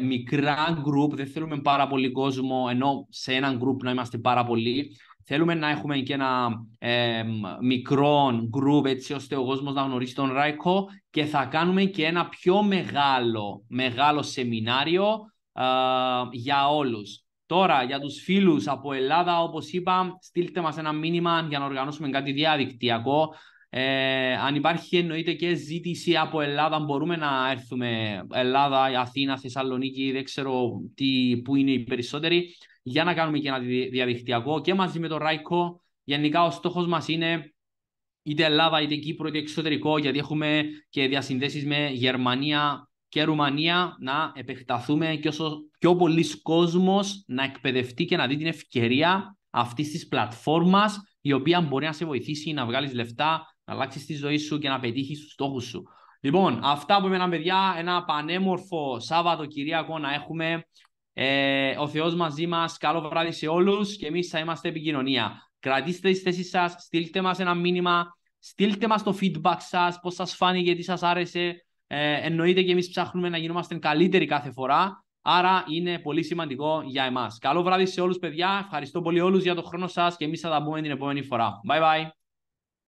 μικρά group, δεν θέλουμε πάρα πολύ κόσμο, ενώ σε ένα group να είμαστε πάρα πολλοί. Θέλουμε να έχουμε και ένα μικρό group έτσι ώστε ο κόσμος να γνωρίσει τον Ράικο και θα κάνουμε και ένα πιο μεγάλο σεμινάριο για όλους. Τώρα, για τους φίλους από Ελλάδα, όπως είπα, στείλτε μας ένα μήνυμα για να οργανώσουμε κάτι διαδικτυακό. Αν υπάρχει εννοείται και ζήτηση από Ελλάδα, μπορούμε να έρθουμε Ελλάδα, Αθήνα, Θεσσαλονίκη, δεν ξέρω πού είναι οι περισσότεροι, για να κάνουμε και ένα διαδικτυακό και μαζί με τον Ράικο. Γενικά ο στόχος μας είναι είτε Ελλάδα, είτε Κύπρο, είτε εξωτερικό, γιατί έχουμε και διασυνδέσεις με Γερμανία και Ρουμανία, να επεκταθούμε και όσο πιο πολλοί κόσμος να εκπαιδευτεί και να δει την ευκαιρία αυτής της πλατφόρμας, η οποία μπορεί να σε βοηθήσει να βγάλεις λεφτά, να αλλάξεις τη ζωή σου και να πετύχεις τους στόχους σου. Λοιπόν, αυτά από εμένα παιδιά, ένα πανέμορφο Σάββατο Κυριακό να έχουμε. Ο Θεός μαζί μας, καλό βράδυ σε όλους και εμείς θα είμαστε επικοινωνία. Κρατήστε τις θέσεις σας, στείλτε μας ένα μήνυμα, στείλτε μας το feedback σας, πώς σας φάνηκε, τι σας άρεσε. Εννοείται και εμείς ψάχνουμε να γινόμαστε καλύτεροι κάθε φορά, άρα είναι πολύ σημαντικό για εμάς. Καλό βράδυ σε όλους παιδιά, ευχαριστώ πολύ όλους για τον χρόνο σας και εμείς θα τα πούμε την επόμενη φορά. Bye bye.